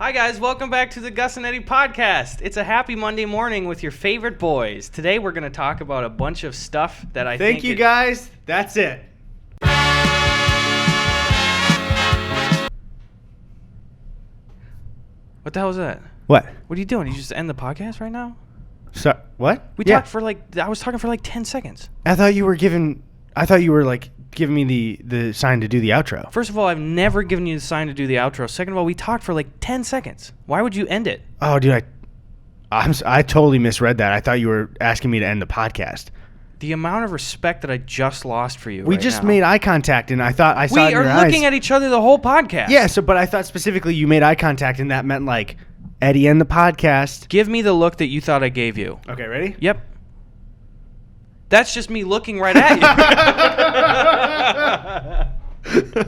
Hi guys, welcome back to the Gus and Eddy podcast. It's a happy Monday morning with your favorite boys. Today we're going to talk about a bunch of stuff that I think... Thank you guys. That's it. What the hell was that? What? What are you doing? You just end the podcast right now? So what? We talked for I was talking for like 10 seconds. I thought you were giving me the sign to do the outro. First of all, I've never given you the sign to do the outro. Second of all, we talked for like 10 seconds. Why would you end it? Oh, dude, I totally misread that. I thought you were asking me to end the podcast. The amount of respect that I just lost for you. We just made eye contact, and I thought I saw it in your eyes. We are looking at each other the whole podcast. Yeah, but I thought specifically you made eye contact, and that meant like Eddie end the podcast. Give me the look that you thought I gave you. Okay, ready? Yep. That's just me looking right at you.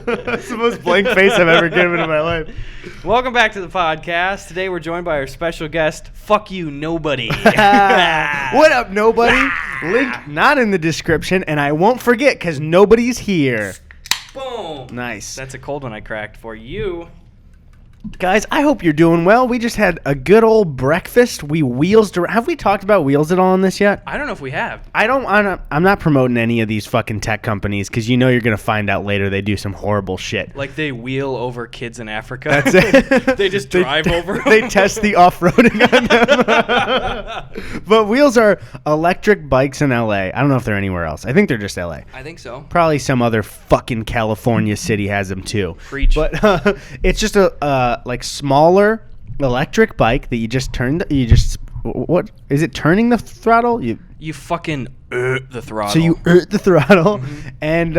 That's the most blank face I've ever given in my life. Welcome back to the podcast. Today we're joined by our special guest, Fuck You Nobody. What up, nobody? Link not in the description, and I won't forget because nobody's here. Boom. Nice. That's a cold one I cracked for you. Guys, I hope you're doing well. We just had a good old breakfast. We wheels. Have we talked about wheels at all in this yet? I don't know if we have. I'm not promoting any of these fucking tech companies because you know you're gonna find out later they do some horrible shit. Like they wheel over kids in Africa. That's it. They just drive over them. They test the off-roading on them. But wheels are electric bikes in LA. I don't know if they're anywhere else. I think they're just LA. I think so. Probably some other fucking California city has them too. Preach. But it's just a like smaller electric bike that you just what is it, turning the throttle? You fucking the throttle. So you the throttle, and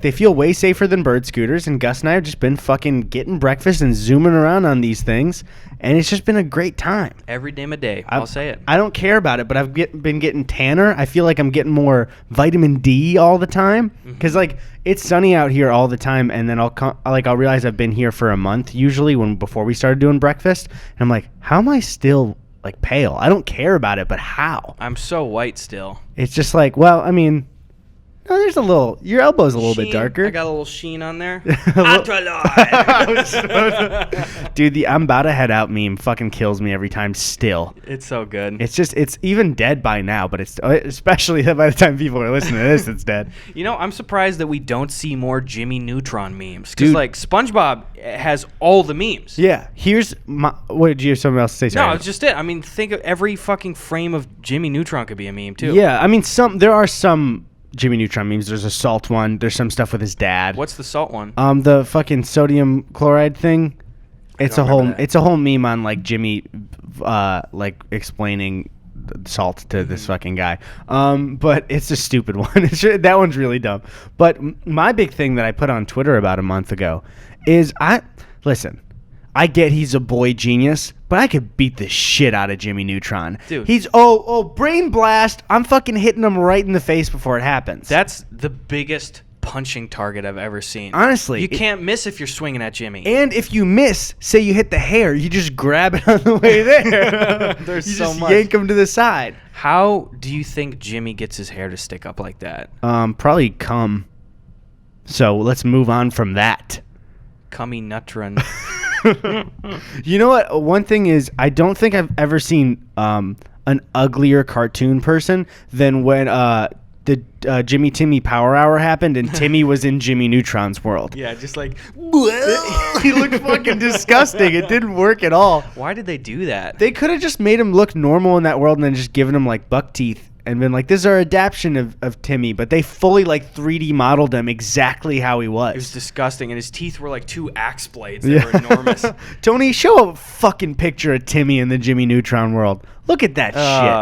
they feel way safer than bird scooters. And Gus and I have just been fucking getting breakfast and zooming around on these things, and it's just been a great time. Every damn a day. I'll say it. I don't care about it, but I've been getting tanner. I feel like I'm getting more vitamin D all the time because like it's sunny out here all the time, and then I'll realize I've been here for a month usually before we started doing breakfast, and I'm like, how am I still like pale? I don't care about it, but how? I'm so white still. It's just like, well, I mean, no, there's your elbow's a little bit darker. I got a little sheen on there. Dude, the I'm about to head out meme fucking kills me every time still. It's so good. It's even dead by now, but it's especially by the time people are listening to this, it's dead. You know, I'm surprised that we don't see more Jimmy Neutron memes. Because like SpongeBob has all the memes. Yeah. What did you have something else to say? Sorry. No, it's just it. I mean, think of every fucking frame of Jimmy Neutron could be a meme too. Yeah, I mean there are some Jimmy Neutron memes. There's a salt one. There's some stuff with his dad. What's the salt one? The fucking sodium chloride thing. It's a whole meme on like Jimmy, like explaining salt to this fucking guy. But it's a stupid one. That one's really dumb. But my big thing that I put on Twitter about a month ago is I get he's a boy genius, but I could beat the shit out of Jimmy Neutron. Dude. He's, brain blast. I'm fucking hitting him right in the face before it happens. That's the biggest punching target I've ever seen. Honestly. You can't miss if you're swinging at Jimmy. And if you miss, say you hit the hair, you just grab it on the way there. There's you so just much. yank him to the side. How do you think Jimmy gets his hair to stick up like that? Probably cum. So let's move on from that. Cummy Nutron. You know what? One thing is, I don't think I've ever seen an uglier cartoon person than when the Jimmy Timmy Power Hour happened and Timmy was in Jimmy Neutron's world. Yeah, just like... He looked fucking disgusting. It didn't work at all. Why did they do that? They could have just made him look normal in that world and then just given him like buck teeth and been like, this is our adaptation of Timmy. But they fully like 3D modeled him exactly how he was. It was disgusting, and his teeth were like 2 axe blades. They were enormous. Tony, show a fucking picture of Timmy in the Jimmy Neutron world. Look at that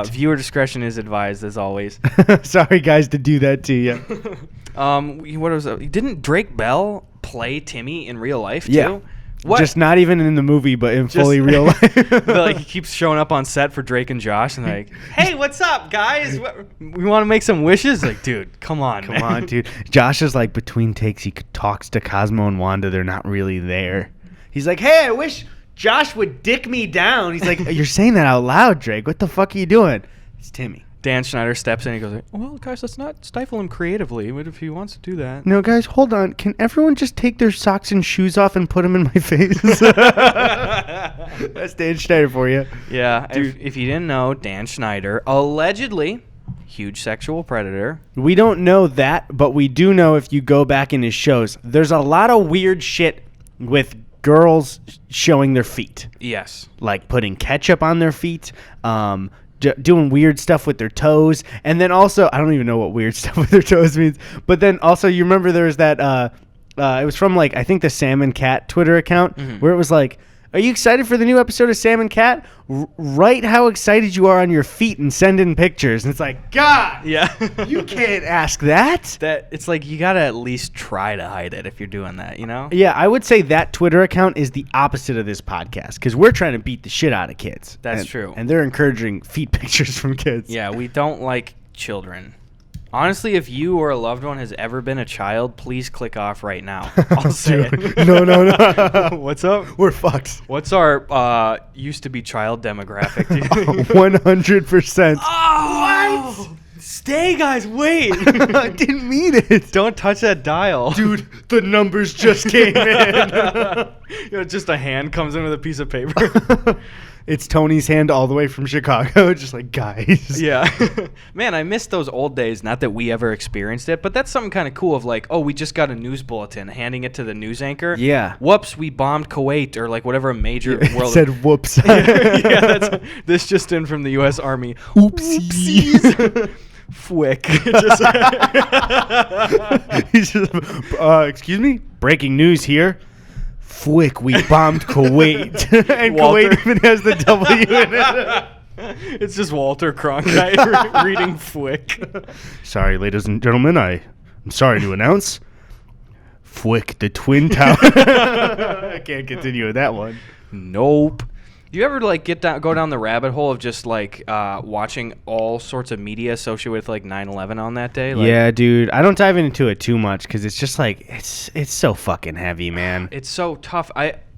shit. Viewer discretion is advised, as always. Sorry, guys, to do that to you. What was it? Didn't Drake Bell play Timmy in real life too? Yeah. What? Just not even in the movie, but in fully real life. Like he keeps showing up on set for Drake and Josh, and like, hey, what's up, guys? We want to make some wishes. Like, dude, come on, dude. Josh is like between takes. He talks to Cosmo and Wanda. They're not really there. He's like, hey, I wish Josh would dick me down. He's like, you're saying that out loud, Drake. What the fuck are you doing? It's Timmy. Dan Schneider steps in and he goes, well, guys, let's not stifle him creatively. What if he wants to do that? No, guys, hold on. Can everyone just take their socks and shoes off and put them in my face? That's Dan Schneider for you. Yeah, if you didn't know, Dan Schneider, allegedly, huge sexual predator. We don't know that, but we do know if you go back in his shows, there's a lot of weird shit with girls showing their feet. Yes. Like putting ketchup on their feet, doing weird stuff with their toes. And then also, I don't even know what weird stuff with their toes means. But then also, you remember there was that, it was from like, I think the Sam and Cat Twitter account, where it was like, are you excited for the new episode of Sam and Cat? Write how excited you are on your feet and send in pictures. And it's like, God, yeah, you can't ask that. It's like you gotta at least try to hide it if you're doing that, you know? Yeah, I would say that Twitter account is the opposite of this podcast because we're trying to beat the shit out of kids. That's true. And they're encouraging feet pictures from kids. Yeah, we don't like children. Honestly, if you or a loved one has ever been a child, please click off right now. I'll say it. No. What's up? We're fucked. What's our used to be child demographic? 100%. Oh, what? Stay, guys. Wait. I didn't mean it. Don't touch that dial. Dude, the numbers just came in. Just a hand comes in with a piece of paper. It's Tony's hand all the way from Chicago, just like, guys. Yeah. Man, I miss those old days. Not that we ever experienced it, but that's something kind of cool of like, oh, we just got a news bulletin, handing it to the news anchor. Yeah. Whoops, we bombed Kuwait or like whatever major world. It said whoops. Yeah, that's this just in from the U.S. Army. Oopsies. Fwick. He's just, excuse me? Breaking news here. Fwick, we bombed Kuwait. And Walter. Kuwait even has the W in it. It's just Walter Cronkite reading Fwick. Sorry, ladies and gentlemen, I'm sorry to announce Fwick, the Twin Tower. I can't continue with that one. Nope. Do you ever like go down the rabbit hole of just like watching all sorts of media associated with like 9/11 on that day? Like, yeah, dude. I don't dive into it too much because it's just like it's so fucking heavy, man. It's so tough.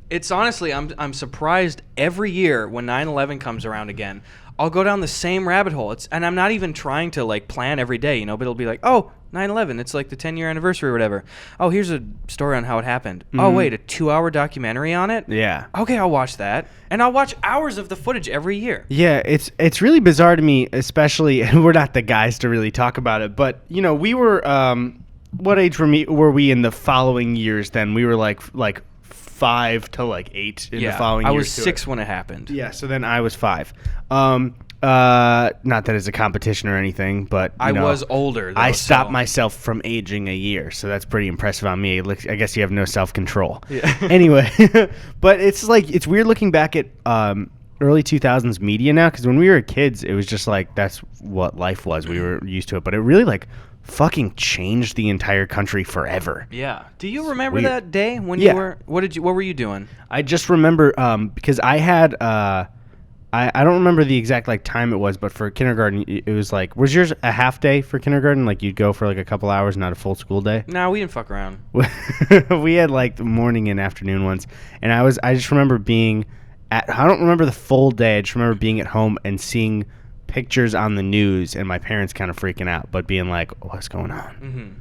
It's honestly I'm surprised every year when 9/11 comes around again. I'll go down the same rabbit hole. And I'm not even trying to like plan every day, you know, but it'll be like, oh, 9/11, it's like the 10-year anniversary or whatever. Oh, here's a story on how it happened. Oh, wait, a 2-hour documentary on it? Yeah. Okay, I'll watch that. And I'll watch hours of the footage every year. Yeah, it's really bizarre to me, especially, and we're not the guys to really talk about it, but, you know, we were, what age were we in the following years then? We were like 5 to like 8 in the following years. I was 6 when it happened. Yeah, so then I was 5. Not that it's a competition or anything, but I was older, though, I stopped myself from aging a year, so that's pretty impressive on me. I guess you have no self-control. Yeah. Anyway, but it's like it's weird looking back at early 2000s media now, because when we were kids, it was just like that's what life was. We were used to it, but it really like fucking changed the entire country forever. Yeah. Do you remember that day when you were? What were you doing? I just remember because I had. I don't remember the exact like time it was, but for kindergarten, it was like, was yours a half day for kindergarten? Like you'd go for like a couple hours, not a full school day? No, we didn't fuck around. We had like the morning and afternoon ones. And I just remember being I don't remember the full day. I just remember being at home and seeing pictures on the news and my parents kind of freaking out, but being like, what's going on? Mm-hmm.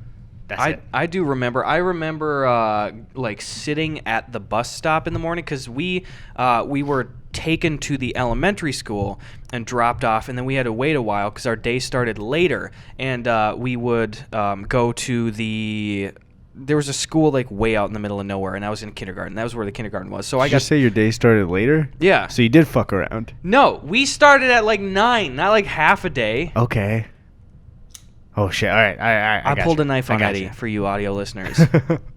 I do remember. I remember like sitting at the bus stop in the morning because we were taken to the elementary school and dropped off, and then we had to wait a while because our day started later, and we would go to there was a school like way out in the middle of nowhere, and I was in kindergarten. That was where the kindergarten was. So Did you say your day started later? Yeah. So you did fuck around? No, we started at like 9, not like half a day. Okay. Oh shit! All right, I pulled a knife on Eddie for you audio listeners,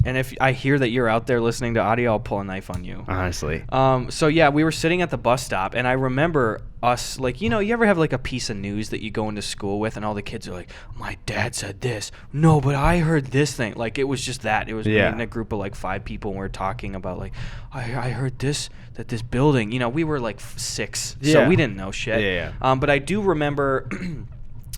and if I hear that you're out there listening to audio, I'll pull a knife on you. Honestly. So yeah, we were sitting at the bus stop, and I remember us like, you know, you ever have like a piece of news that you go into school with, and all the kids are like, "My dad said this." No, but I heard this thing. Like it was just that. It was me and a group of like 5 people, and we were talking about like, I heard this that this building. You know, we were like 6, so we didn't know shit. Yeah. But I do remember.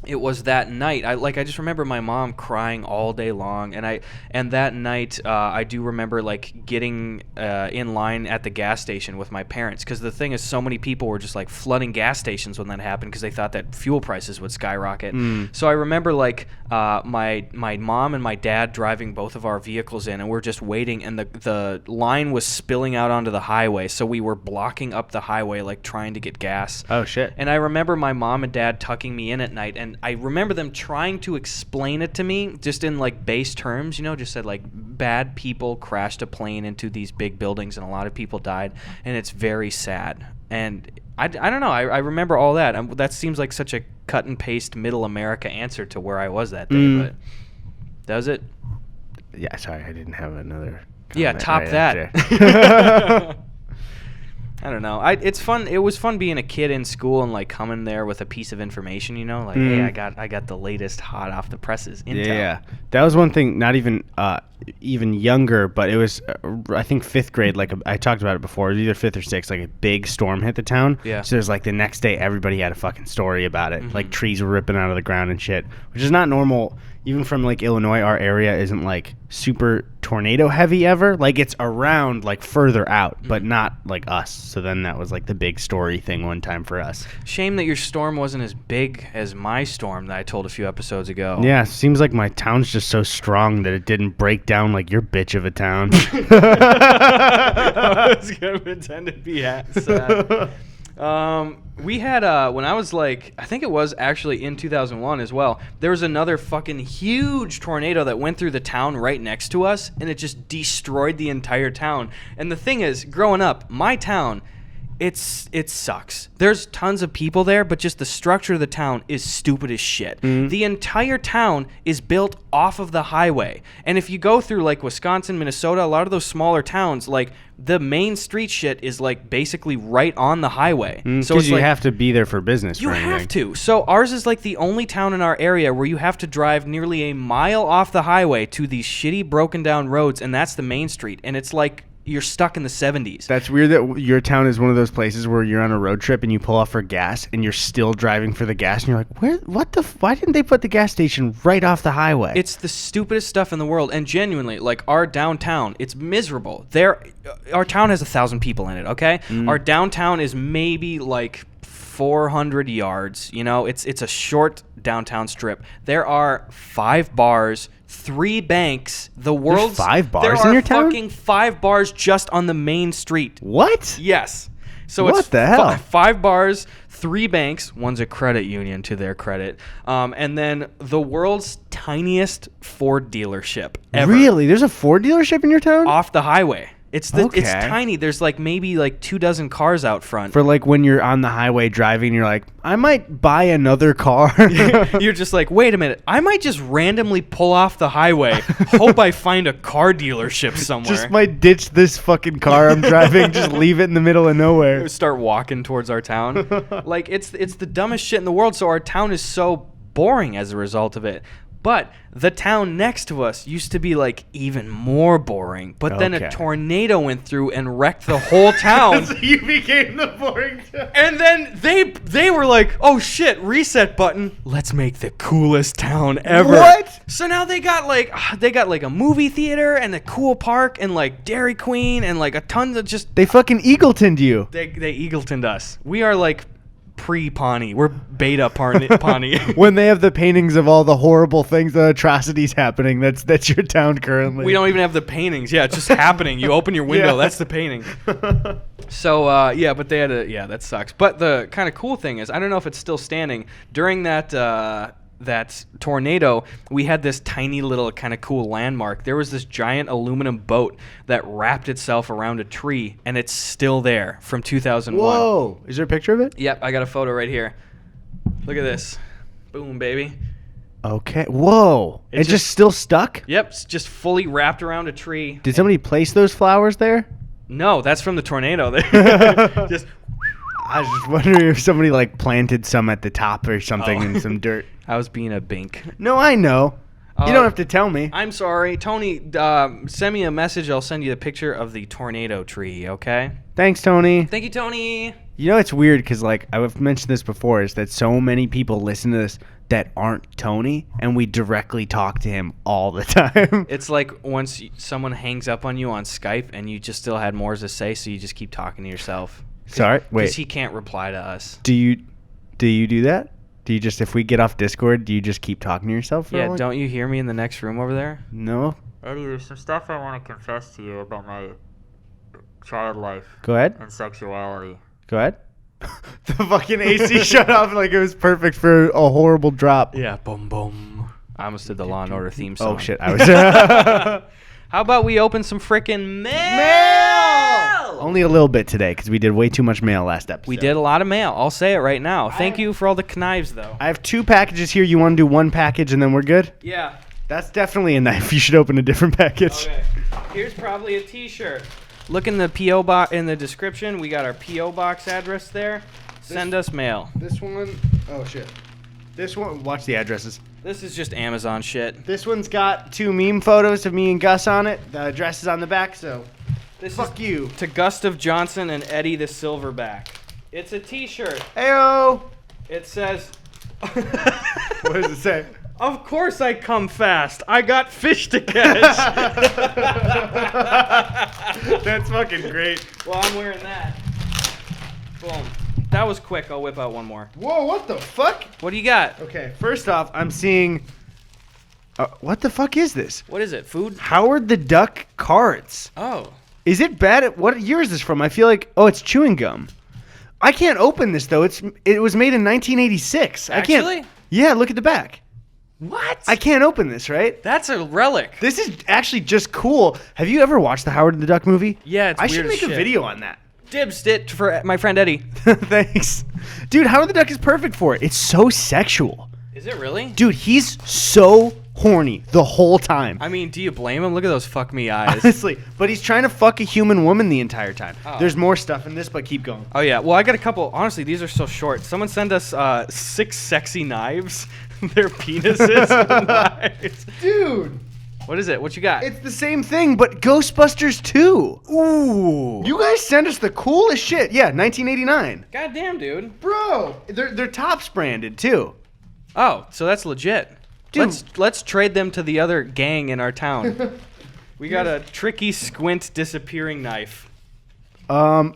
it was that night. I just remember my mom crying all day long, and that night I do remember like getting in line at the gas station with my parents, because the thing is, so many people were just like flooding gas stations when that happened because they thought that fuel prices would skyrocket. So I remember like my mom and my dad driving both of our vehicles in, and we're just waiting, and the line was spilling out onto the highway, so we were blocking up the highway like trying to get gas. Oh shit. And I remember my mom and dad tucking me in at night, and I remember them trying to explain it to me just in like base terms, just said like bad people crashed a plane into these big buildings and a lot of people died, and it's very sad. And I don't know, I remember all that. That seems like such a cut and paste middle America answer to where I was that day, but does it? Yeah, sorry, I didn't have another comment. Yeah, top right that. I don't know. It's fun. It was fun being a kid in school and like coming there with a piece of information, like, hey, I got the latest hot off the presses intel. Yeah, that was one thing. Not even younger, but it was I think 5th grade. Like I talked about it before. It was either 5th or 6th. Like a big storm hit the town. Yeah. So there's like the next day, everybody had a fucking story about it. Like trees were ripping out of the ground and shit, which is not normal. Even from like Illinois, our area isn't like super tornado heavy ever. Like it's around like further out, but not like us. So then that was like the big story thing one time for us. Shame that your storm wasn't as big as my storm that I told a few episodes ago. Yeah, seems like my town's just so strong that it didn't break down like your bitch of a town. I was gonna pretend to be sad. We had when I was like, I think it was actually in 2001 as well, there was another fucking huge tornado that went through the town right next to us, and it just destroyed the entire town. And the thing is, growing up, my town, it sucks. There's tons of people there, but just the structure of the town is stupid as shit. The entire town is built off of the highway. And if you go through like Wisconsin, Minnesota, a lot of those smaller towns, like the main street shit is like basically right on the highway. So you have to be there for business. You have to. So ours is like the only town in our area where you have to drive nearly a mile off the highway to these shitty broken down roads, and that's the main street. And it's like you're stuck in the 70s. That's weird that your town is one of those places where you're on a road trip and you pull off for gas and you're still driving for the gas and you're like, why didn't they put the gas station right off the highway? It's the stupidest stuff in the world. And genuinely, like our downtown, it's miserable. Our town has 1,000 people in it, okay? Our downtown is maybe like 400 yards. It's a short downtown strip. There are 5 bars, 3 banks. There's 5 bars in your town? There are fucking 5 bars just on the main street. What? Yes. So what it's the hell? 5 bars, 3 banks. One's a credit union, to their credit. And then the world's tiniest Ford dealership ever. Really? There's a Ford dealership in your town? Off the highway. It's Okay. It's tiny. There's like maybe like 24 cars out front. For like when you're on the highway driving, you're like, I might buy another car. You're just like, wait a minute. I might just randomly pull off the highway. Hope I find a car dealership somewhere. Just might ditch this fucking car I'm driving. Just leave it in the middle of nowhere. Start walking towards our town. Like it's the dumbest shit in the world. So our town is so boring as a result of it. But the town next to us used to be like even more boring. But then a tornado went through and wrecked the whole town. So you became the boring town. And then they were like, oh shit, reset button. Let's make the coolest town ever. What? So now they got like a movie theater and a cool park and like Dairy Queen and like a ton of just. They fucking Eagletoned you. They Eagletoned us. We are like pre-Pawnee. We're beta Pawnee. When they have the paintings of all the horrible things, the atrocities happening, that's your town currently. We don't even have the paintings. Yeah, it's just happening. You open your window, that's the painting. So, but they had that sucks. But the kind of cool thing is, I don't know if it's still standing, during that tornado, we had this tiny little kind of cool landmark. There was this giant aluminum boat that wrapped itself around a tree, and it's still there from 2001. Whoa. Is there a picture of it? Yep, I got a photo right here. Look at this. Boom, baby. Okay. Whoa. It's just still stuck? Yep, it's just fully wrapped around a tree. Did somebody place those flowers there? No, that's from the tornado. Just. I was just wondering if somebody like planted some at the top or something in some dirt. I was being a bink. No, I know. You don't have to tell me. I'm sorry. Tony, send me a message. I'll send you a picture of the tornado tree, okay? Thanks, Tony. Thank you, Tony. You know, it's weird because, like, I've mentioned this before, is that so many people listen to this that aren't Tony, and we directly talk to him all the time. It's like once someone hangs up on you on Skype and you just still had more to say, so you just keep talking to yourself. Sorry? Wait. Because he can't reply to us. Do you do that? Do you just, if we get off Discord, do you just keep talking to yourself? Yeah, don't you hear me in the next room over there? No. Eddie, there's some stuff I want to confess to you about my child life Go ahead. and sexuality. Go ahead. The fucking AC shut off like it was perfect for a horrible drop. Yeah, boom, boom. I almost did the Law and Order theme song. Oh, shit. I was... How about we open some freaking Mail! Only a little bit today because we did way too much mail last episode. We did a lot of mail. I'll say it right now. Thank you for all the knives, though. I have 2 packages here. You want to do 1 package and then we're good? Yeah. That's definitely a knife. You should open a different package. Okay. Here's probably a T-shirt. Look in the P.O. box in the description. We got our P.O. box address there. Send us mail. This one... Oh, shit. This one... Watch the addresses. This is just Amazon shit. This one's got 2 meme photos of me and Gus on it. The address is on the back, so... This Fuck is you. to Gus Johnson and Eddie the Silverback. It's a T-shirt. Heyo! It says... What does it say? Of course I come fast. I got fish to catch. That's fucking great. Well, I'm wearing that. Boom. That was quick. I'll whip out one more. Whoa, what the fuck? What do you got? Okay, first off, I'm seeing... what the fuck is this? What is it? Food? Howard the Duck cards. Oh. Is it bad? What year is this from? I feel like... Oh, it's chewing gum. I can't open this, though. It was made in 1986. I Actually? can't... Yeah, look at the back. What? I can't open this, right? That's a relic. This is actually just cool. Have you ever watched the Howard the Duck movie? Yeah, it's I weird should as make a shit. video on that. Dibs it for my friend Eddie. Thanks. Dude, Howard the Duck is perfect for it. It's so sexual. Is it really? Dude, he's so horny the whole time. I mean, do you blame him? Look at those fuck me eyes. Honestly. But he's trying to fuck a human woman the entire time. Oh. There's more stuff in this, but keep going. Oh, yeah. Well, I got a couple. Honestly, these are so short. Someone sent us 6 sexy knives. They're penises. Knives. Dude, What is it? What you got? it's the same thing, but Ghostbusters 2. Ooh. You guys sent us the coolest shit. Yeah, 1989. Goddamn, dude. Bro, they're Topps branded, too. Oh, so that's legit. Dude. Let's trade them to the other gang in our town. We got a tricky squint disappearing knife.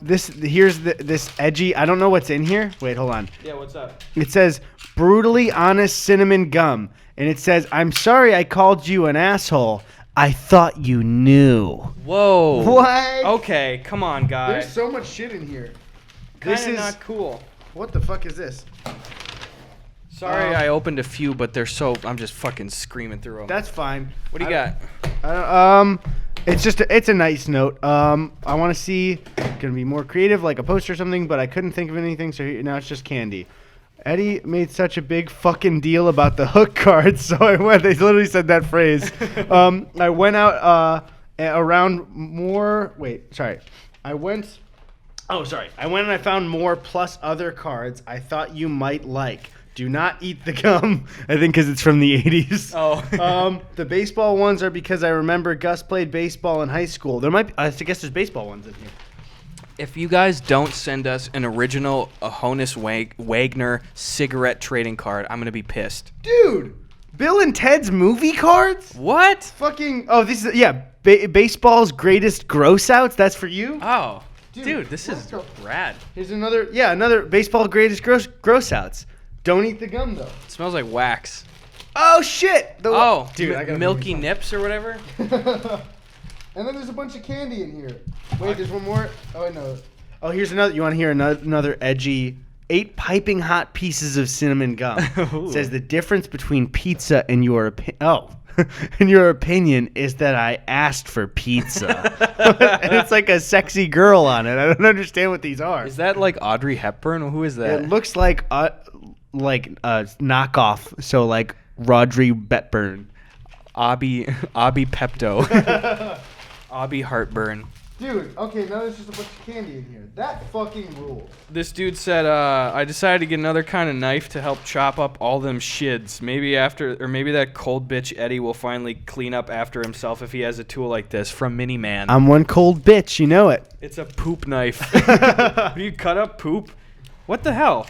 This edgy. I don't know what's in here. Wait, hold on. Yeah, what's up? It says brutally honest cinnamon gum, and it says, "I'm sorry I called you an asshole. I thought you knew." Whoa. What? Okay, come on, guy. There's so much shit in here. This is not cool. What the fuck is this? Sorry, I opened a few, but they're so. I'm just fucking screaming through them. That's fine. What do you got? It's just it's a nice note. I want to see gonna be more creative, like a poster or something, but I couldn't think of anything, so now it's just candy. Eddie made such a big fucking deal about the hook cards, so I went. They literally said that phrase. I went out around more. Wait, sorry. I went and I found more plus other cards I thought you might like. Do not eat the gum. I think because it's from the 80s. Oh. The baseball ones are because I remember Gus played baseball in high school. There might be, I guess there's baseball ones in here. If you guys don't send us an original Honus Wagner cigarette trading card, I'm gonna be pissed. Dude, Bill and Ted's movie cards? What? Fucking, oh, this is, yeah, baseball's greatest gross outs. That's for you? Oh, dude, this what is the- rad. Here's another baseball greatest gross outs. Don't eat the gum, though. It smells like wax. Oh, shit. Dude, I gotta Milky Nips or whatever. And then there's a bunch of candy in here. Wait, there's one more. Oh, I know. Oh, here's another. You want to hear another edgy? 8 piping hot pieces of cinnamon gum. It says the difference between pizza and your opinion is that I asked for pizza. And it's like a sexy girl on it. I don't understand what these are. Is that like Audrey Hepburn? Who is that? It looks like a knockoff. So like Rodri Betburn. Abby Pepto. Abby Heartburn. Dude, okay, now there's just a bunch of candy in here. That fucking rules. This dude said, I decided to get another kind of knife to help chop up all them shids. Maybe that cold bitch Eddie will finally clean up after himself if he has a tool like this. From Mini-Man. I'm one cold bitch, you know it. It's a poop knife. Do you cut up poop? What the hell?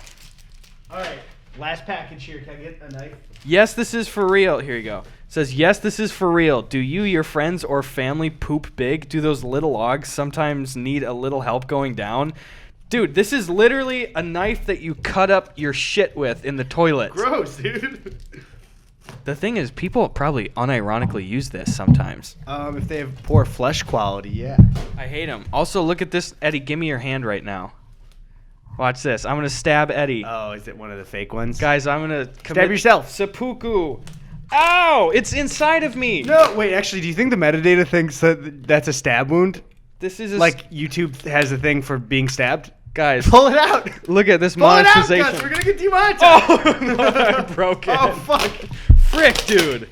Alright, last package here. Can I get a knife? Yes, this is for real. Here you go. It says, yes, this is for real. Do you, your friends, or family poop big? Do those little logs sometimes need a little help going down? Dude, this is literally a knife that you cut up your shit with in the toilet. Gross, dude. The thing is, people probably unironically use this sometimes. If they have poor flesh quality, yeah. I hate them. Also, look at this. Eddie, give me your hand right now. Watch this. I'm going to stab Eddie. Oh, is it one of the fake ones? Guys, I'm going to Stab yourself. seppuku. Ow! It's inside of me. No, wait, actually, do you think the metadata thinks that that's a stab wound? This is Like YouTube has a thing for being stabbed? guys, Pull it out. look at this Pull it out, monetization. Gus. We're going to get demonetized. Oh, no, I broke it. Oh, fuck. Frick, dude.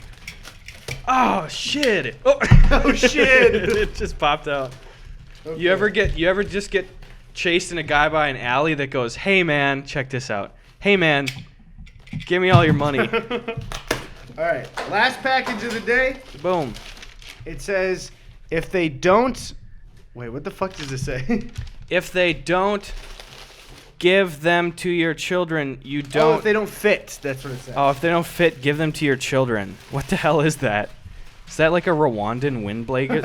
Oh, shit. Oh, Oh, shit. It just popped out. Okay. You ever just get chased in a guy by an alley that goes, hey, man, check this out. Hey, man, give me all your money. All right, last package of the day. Boom. It says, if they don't... Wait, what the fuck does this say? If they don't give them to your children, you Oh, don't... if they don't fit. That's what it says. Oh, if they don't fit, give them to your children. What the hell is that? Is that like a Rwandan wind blazer?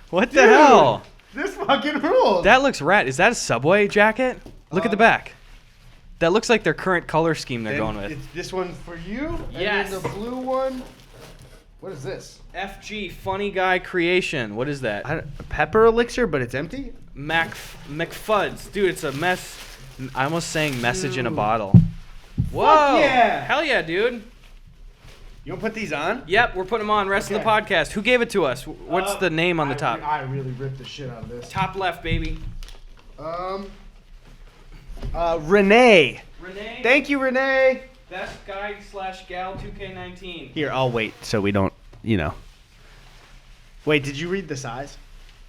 What the Dude, hell? This fucking rules. That looks rad. Is that a Subway jacket? Look at the back. That looks like their current color scheme they're going with. It's this one for you. Yes. And then the blue one. What is this? FG, Funny Guy Creation. What is that? A pepper elixir, but it's empty? McFuds. Dude, it's a mess. I almost saying message in a bottle. Whoa. yeah. Hell yeah, dude. You want to put these on? Yep, we're putting them on rest of the podcast. Who gave it to us? What's the name on the top? I really ripped the shit out of this. Top left, baby. Renee. Renee. Thank you, Renee. Best guy / gal 2K19. Here, I'll wait so we don't, Wait, did you read the size?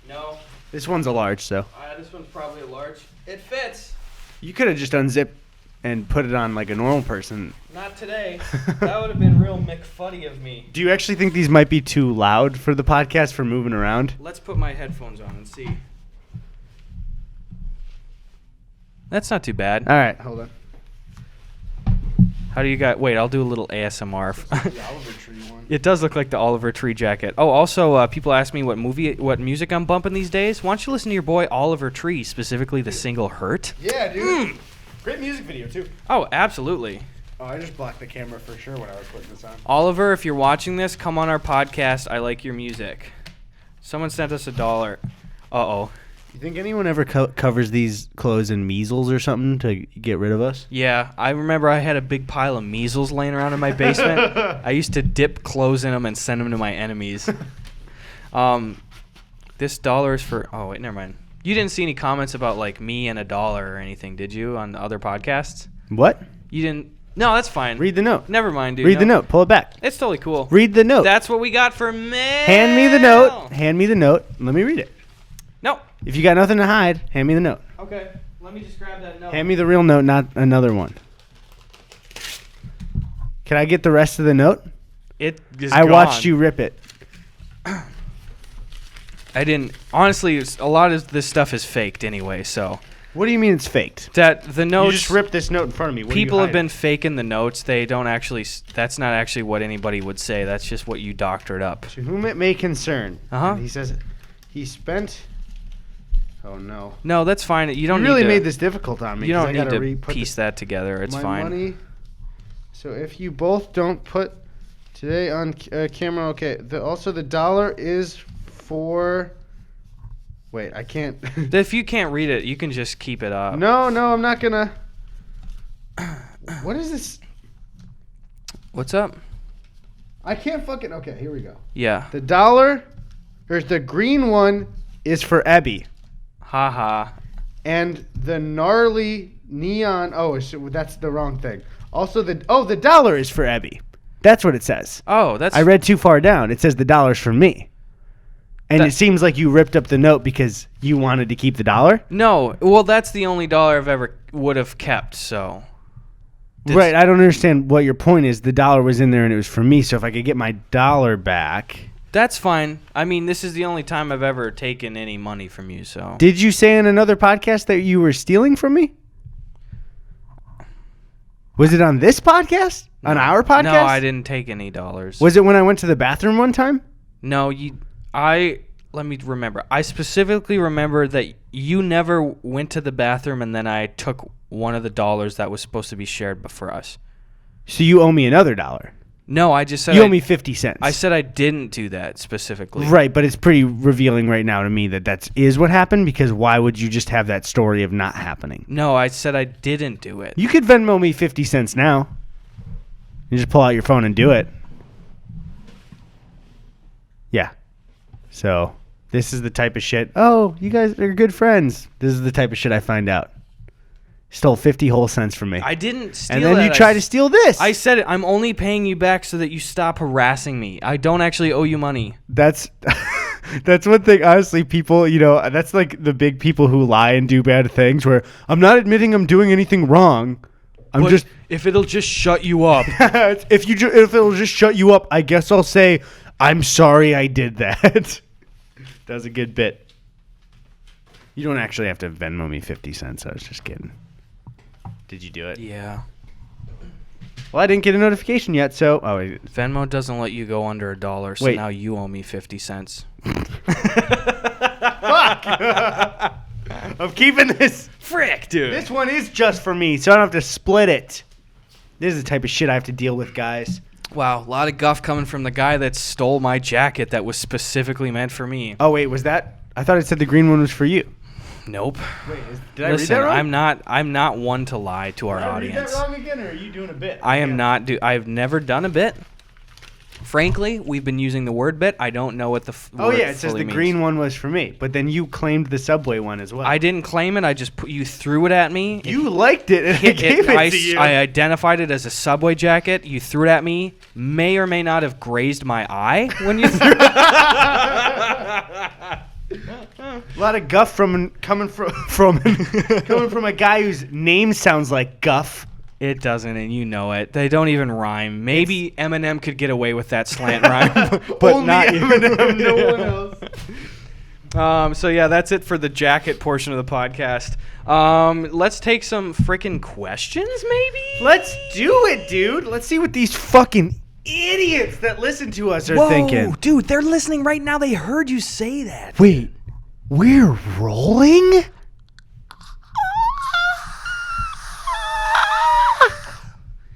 No. This one's a large, so. This one's probably a large. It fits. You could have just unzipped and put it on like a normal person. Not today. That would have been real McFuddy of me. Do you actually think these might be too loud for the podcast for moving around? Let's put my headphones on and see. That's not too bad. All right, hold on. How do you guys... Wait, I'll do a little ASMR. The Oliver Tree one. It does look like the Oliver Tree jacket. Oh, also, people ask me what music I'm bumping these days. Why don't you listen to your boy Oliver Tree, specifically the single Hurt? Yeah, dude. Great music video, too. Oh, absolutely. Oh, I just blocked the camera for sure when I was putting this on. Oliver, if you're watching this, come on our podcast. I like your music. Someone sent us $1. Uh-oh. You think anyone ever covers these clothes in measles or something to get rid of us? Yeah, I remember I had a big pile of measles laying around in my basement. I used to dip clothes in them and send them to my enemies. This $1 is for... Oh, wait, never mind. You didn't see any comments about, like, me and $1 or anything, did you, on other podcasts? What? You didn't... No, that's fine. Read the note. Never mind, dude. Read the note. Pull it back. It's totally cool. Read the note. That's what we got for mail. Hand me the note. Hand me the note. Let me read it. No. If you got nothing to hide, hand me the note. Okay. Let me just grab that note. Hand me the real note, not another one. Can I get the rest of the note? It is I gone. watched you rip it. I didn't. Honestly, a lot of this stuff is faked anyway, so. What do you mean it's faked? That the notes. You just ripped this note in front of me. What People are you have been faking the notes. They don't actually. That's not actually what anybody would say. That's just what you doctored up. To whom it may concern. Uh-huh. He says he spent. Oh no. No, that's fine. You don't You really need to, made this difficult on me. You 'cause don't I gotta need to piece that together. It's my fine. money. So if you both don't put today on camera, okay. Also the $1 is for. Wait, I can't. If you can't read it, you can just keep it up. No, I'm not gonna. What is this? What's up? I can't fucking. Okay, here we go. Yeah. The $1, or the green one, is for Ebby, Haha. and the gnarly neon. Oh, that's the wrong thing. Also, the $1 is for Ebby. That's what it says. Oh, that's. I read too far down. It says the $1's for me. And it seems like you ripped up the note because you wanted to keep the $1. No, well, that's the only $1 I've ever would have kept. So, Right, I don't understand what your point is. The $1 was in there and it was for me. So if I could get my $1 back, that's fine. I mean, this is the only time I've ever taken any money from you. So, did you say in another podcast that you were stealing from me? Was it on this podcast? On our podcast? No, I didn't take any dollars. Was it when I went to the bathroom one time? No, let me remember. I specifically remember that you never went to the bathroom and then I took one of the dollars that was supposed to be shared for us. So you owe me another $1. No, I just said you owe me 50 cents. I said I didn't do that specifically. Right, but it's pretty revealing right now to me that is what happened, because why would you just have that story of not happening? No, I said I didn't do it. You could Venmo me 50 cents now. You just pull out your phone and do it. Yeah. So, this is the type of shit. Oh, you guys are good friends. This is the type of shit I find out. Stole 50 whole cents from me. I didn't steal and then that. you try to steal this. I said it. I'm only paying you back so that you stop harassing me. I don't actually owe you money. That's one thing, honestly, people, that's like the big people who lie and do bad things where I'm not admitting I'm doing anything wrong. If it'll just shut you up. if it'll just shut you up, I guess I'll say, I'm sorry I did that. That was a good bit. You don't actually have to Venmo me 50 cents. I was just kidding. Did you do it? Yeah. Well, I didn't get a notification yet, so... Oh, wait. Venmo doesn't let you go under $1, so now you owe me 50 cents. Fuck! I'm keeping this. Frick, dude. This one is just for me, so I don't have to split it. This is the type of shit I have to deal with, guys. Wow, a lot of guff coming from the guy that stole my jacket that was specifically meant for me. Oh, wait, was that... I thought it said the green one was for you. Nope. Wait, did I read that wrong? I'm not one to lie to our audience. Did I read that wrong again, or are you doing a bit? I am not. I've never done a bit. Frankly, we've been using the word bit. I don't know what the word it says the means. green one was for me, but then you claimed the Subway one as well. I didn't claim it. I just you threw it at me. You liked it, and I gave it to you. I identified it as a Subway jacket. You threw it at me. May or may not have grazed my eye when you threw it. A lot of guff coming from a guy whose name sounds like Guff. It doesn't, and you know it. They don't even rhyme. Maybe Eminem could get away with that slant rhyme, but only not Eminem, no one else. So yeah, that's it for the jacket portion of the podcast. Let's take some freaking questions, maybe. Let's do it, dude. Let's see what these fucking idiots that listen to us are thinking. Dude, they're listening right now. They heard you say that. Wait, we're rolling?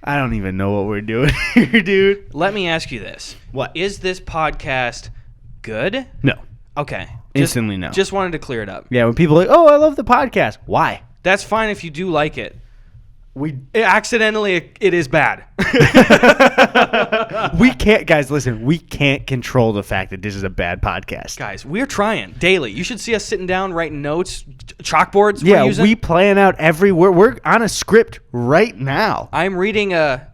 I don't even know what we're doing here, dude. Let me ask you this. What? Is this podcast good? No. Okay. Instantly no. Just wanted to clear it up. Yeah, when people are like, oh, I love the podcast. Why? That's fine if you do like it. We accidentally, it is bad. We can't, guys, listen, we can't control the fact that this is a bad podcast. Guys, we're trying daily. You should see us sitting down, writing notes, chalkboards. Yeah, we plan out every word. We're on a script right now. I'm reading a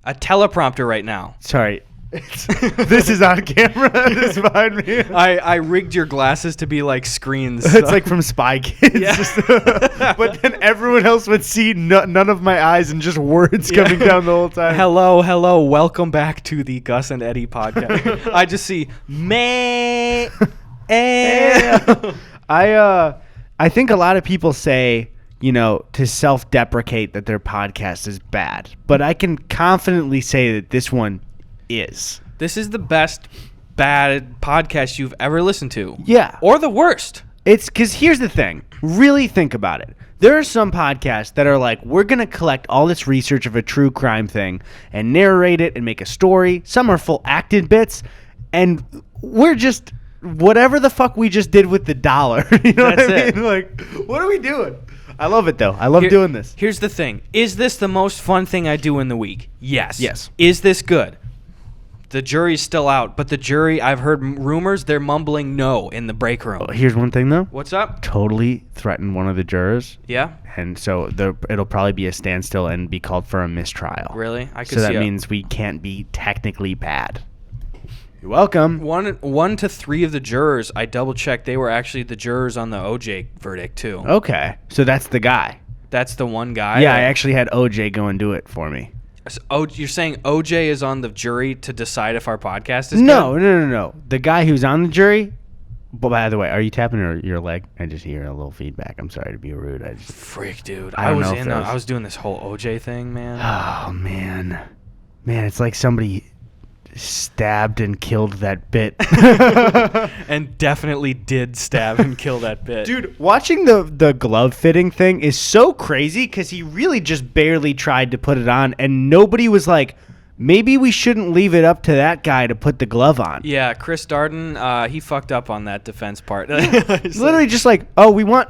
teleprompter right now. Sorry. This is on camera. This is behind me. I rigged your glasses to be like screens. It's like from Spy Kids. Yeah. But then everyone else would see none of my eyes and just words coming down the whole time. Hello. Welcome back to the Gus and Eddy podcast. I just see meh. I think a lot of people say, to self-deprecate that their podcast is bad. But I can confidently say that this one is. This is the best bad podcast you've ever listened to. Yeah. Or the worst. It's because here's the thing. Really think about it. There are some podcasts that are like, we're going to collect all this research of a true crime thing and narrate it and make a story. Some are full acted bits. And we're just whatever the fuck we just did with the $1. You know That's what I it. mean? Like, what are we doing? I love it, though. I love doing this. Here's the thing. Is this the most fun thing I do in the week? Yes. Yes. Is this good? The jury's still out, but the jury, I've heard rumors, they're mumbling no in the break room. Here's one thing, though. What's up? Totally threatened one of the jurors. Yeah? And so it'll probably be a standstill and be called for a mistrial. Really? I could So see that means we can't be technically bad. You're welcome. 1 to 3 of the jurors, I double checked, they were actually the jurors on the OJ verdict too. Okay, so that's the guy. That's the one guy. Yeah, I actually had OJ go and do it for me. So, you're saying OJ is on the jury to decide if our podcast is No. good? The guy who's on the jury. But by the way, are you tapping your leg? I just hear a little feedback. I'm sorry to be rude. Freak, dude. I was doing this whole OJ thing, man. Oh man, it's like somebody stabbed and killed that bit. And definitely did stab and kill that bit. Dude, watching the glove fitting thing is so crazy because he really just barely tried to put it on, and nobody was like, maybe we shouldn't leave it up to that guy to put the glove on. Yeah, Chris Darden, he fucked up on that defense part. Literally just like, oh, we want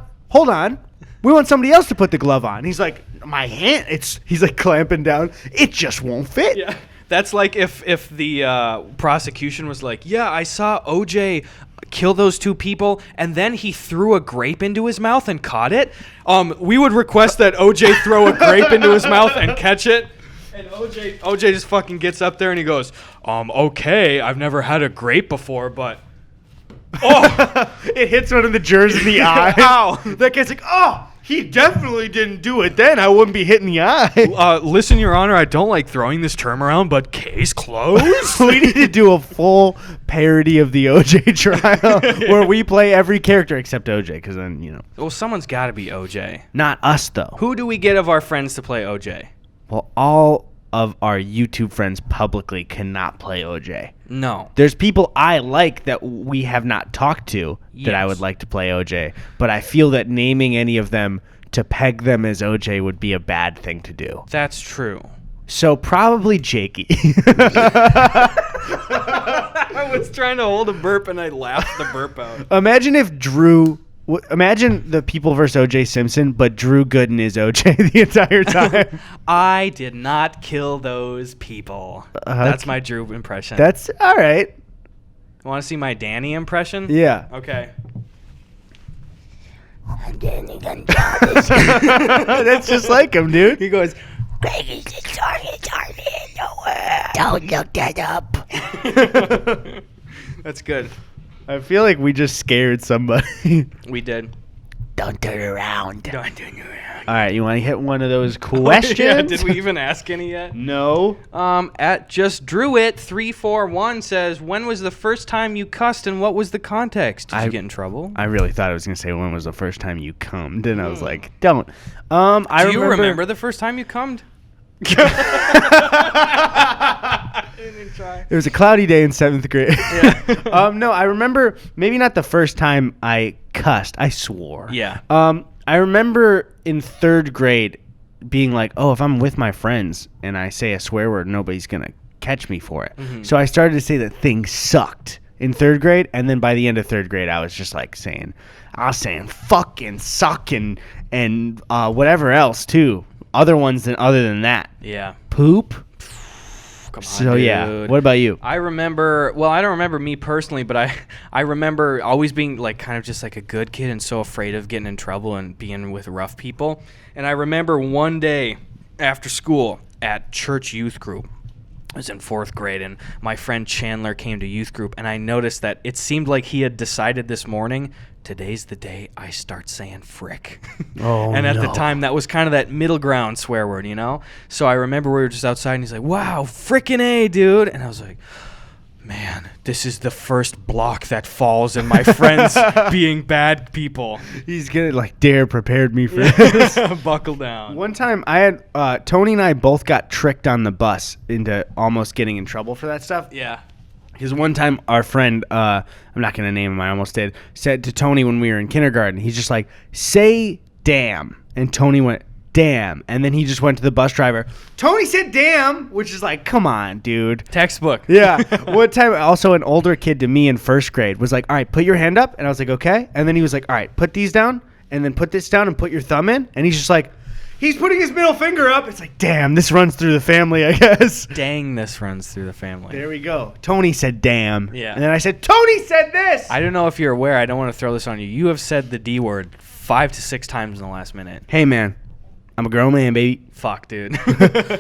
somebody else to put the glove on. He's like, my hand, he's like clamping down. It just won't fit. Yeah. That's like if the prosecution was like, yeah, I saw OJ kill those 2 people, and then he threw a grape into his mouth and caught it. We would request that OJ throw a grape into his mouth and catch it. And OJ just fucking gets up there and he goes, okay, I've never had a grape before, but... Oh! It hits one of the jurors in the eye. Ow! That guy's like, oh, he definitely didn't do it then. I wouldn't be hitting the eye. Listen, Your Honor, I don't like throwing this term around, but case closed? We need to do a full parody of the OJ trial where we play every character except OJ, because then, Well, someone's got to be OJ. Not us, though. Who do we get of our friends to play OJ? Well, all of our YouTube friends publicly cannot play OJ. No. There's people I like that we have not talked to that I would like to play OJ, but I feel that naming any of them to peg them as OJ would be a bad thing to do. That's true. So probably Jakey. I was trying to hold a burp and I laughed the burp out. Imagine if Imagine the People vs. O.J. Simpson, but Drew Gooden is O.J. the entire time. I did not kill those people. That's my Drew impression. That's all right. Want to see my Danny impression? Yeah. Okay. That's just like him, dude. He goes, Don't look that up. that's good. I feel like we just scared somebody. We did. Don't turn around. Don't turn around. All right, you want to hit one of those questions? Yeah, did we even ask any yet? No. At Just Drew It 341 says, when was the first time you cussed and what was the context? Did you get in trouble? I really thought I was gonna say when was the first time you cummed, and I was like, don't. Do you remember the first time you cummed? It was a cloudy day in 7th grade. Yeah. No, I remember maybe not the first time I cussed. I swore. Yeah. I remember in 3rd grade being like, oh, if I'm with my friends and I say a swear word, nobody's gonna catch me for it. Mm-hmm. So I started to say that things sucked in 3rd grade, and then by the end of 3rd grade, I was just like saying fuck and suck and whatever else too. Other than that. Yeah. Poop. Come on, so dude. yeah. What about you? I remember. Well, I don't remember me personally, but I remember always being like kind of just like a good kid and so afraid of getting in trouble and being with rough people. And I remember one day after school at church youth group. I was in 4th grade, and my friend Chandler came to youth group, and I noticed that it seemed like he had decided this morning, today's the day I start saying frick. Oh, and at the time, that was kind of that middle ground swear word, you know? So I remember we were just outside, and he's like, wow, frickin' A, dude. And I was like, man, this is the first block that falls in my friends being bad people. He's gonna like Dare prepared me for this. Buckle down. One time I had Tony and I both got tricked on the bus into almost getting in trouble for that stuff. Yeah. Because one time our friend, I'm not gonna name him, I almost did, said to Tony when we were in kindergarten, he's just like, say damn. And Tony went, damn. And then he just went to the bus driver. Tony said damn, which is like, come on, dude. Textbook. Yeah. One time, also an older kid to me in 1st grade was like, all right, put your hand up. And I was like, okay. And then he was like, all right, put these down. And then put this down and put your thumb in. And he's just like, he's putting his middle finger up. It's like, damn, this runs through the family, I guess. Dang, this runs through the family. There we go. Tony said damn. Yeah. And then I said, Tony said this. I don't know if you're aware. I don't want to throw this on you. You have said the D word 5 to 6 times in the last minute. Hey, man. I'm a grown man, baby. Fuck, dude.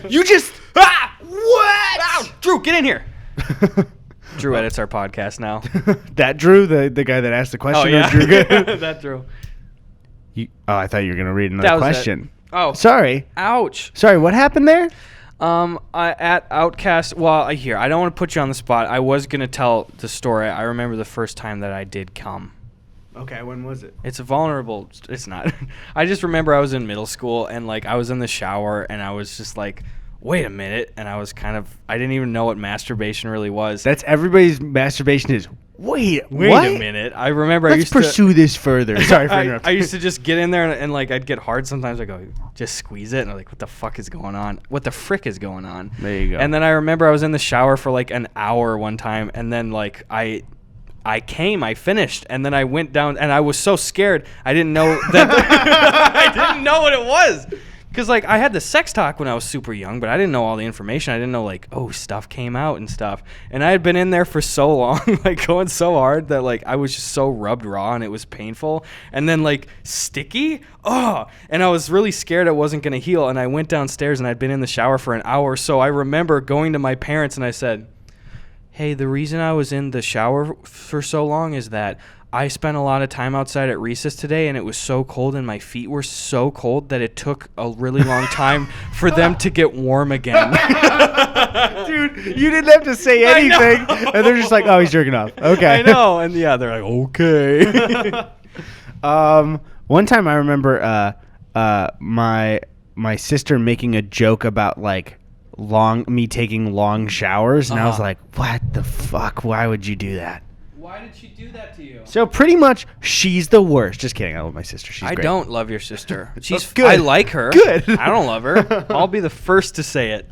You just... what? Ow, Drew, get in here. Drew edits our podcast now. That Drew, the guy that asked the question. Oh yeah, or Drew Good? that Drew. I thought you were gonna read That another was question. Oh, Sorry. ouch. Sorry. What happened there? At Outcast. Well, I don't want to put you on the spot. I was gonna tell the story. I remember the first time that I did come. Okay. When was it? It's a vulnerable. It's not. I just remember I was in middle school and like I was in the shower and I was just like, wait a minute, and I was kind of. I didn't even know what masturbation really was. That's everybody's masturbation is. Wait a what? minute. I remember I Let's used pursue this further. Sorry for I interrupting. used to just get in there and like I'd get hard sometimes. I go, just squeeze it, and I'm like, what the fuck is going on? What the frick is going on? There you go. And then I remember I was in the shower for like an hour one time, and then like I finished, and then I went down, and I was so scared I didn't know that I didn't know what it was. Because, like, I had the sex talk when I was super young, but I didn't know all the information. I didn't know, like, stuff came out and stuff. And I had been in there for so long, like, going so hard that, like, I was just so rubbed raw and it was painful. And then, like, sticky? And I was really scared it wasn't going to heal. And I went downstairs and I'd been in the shower for an hour. So I remember going to my parents and I said, hey, the reason I was in the shower for so long is that I spent a lot of time outside at recess today, and it was so cold, and my feet were so cold that it took a really long time for them to get warm again. Dude, you didn't have to say anything, and they're just like, "Oh, he's jerking off." Okay, I know, and yeah, they're like, "Okay." One time I remember my sister making a joke about like me taking long showers, and I was like, "What the fuck? Why would you do that?" Why did she do that to you? So pretty much, she's the worst. Just kidding. I love my sister. She's great. I don't love your sister. She's good. I like her. Good. I don't love her. I'll be the first to say it.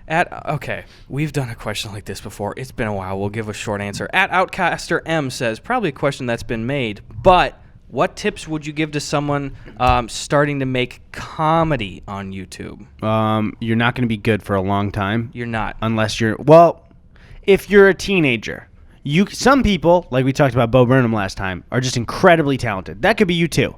Okay, we've done a question like this before. It's been a while. We'll give a short answer. At Outcaster M says, probably a question that's been made, but what tips would you give to someone starting to make comedy on YouTube? You're not going to be good for a long time. You're not. Unless if you're a teenager. Some people, like we talked about Bo Burnham last time, are just incredibly talented. That could be you too.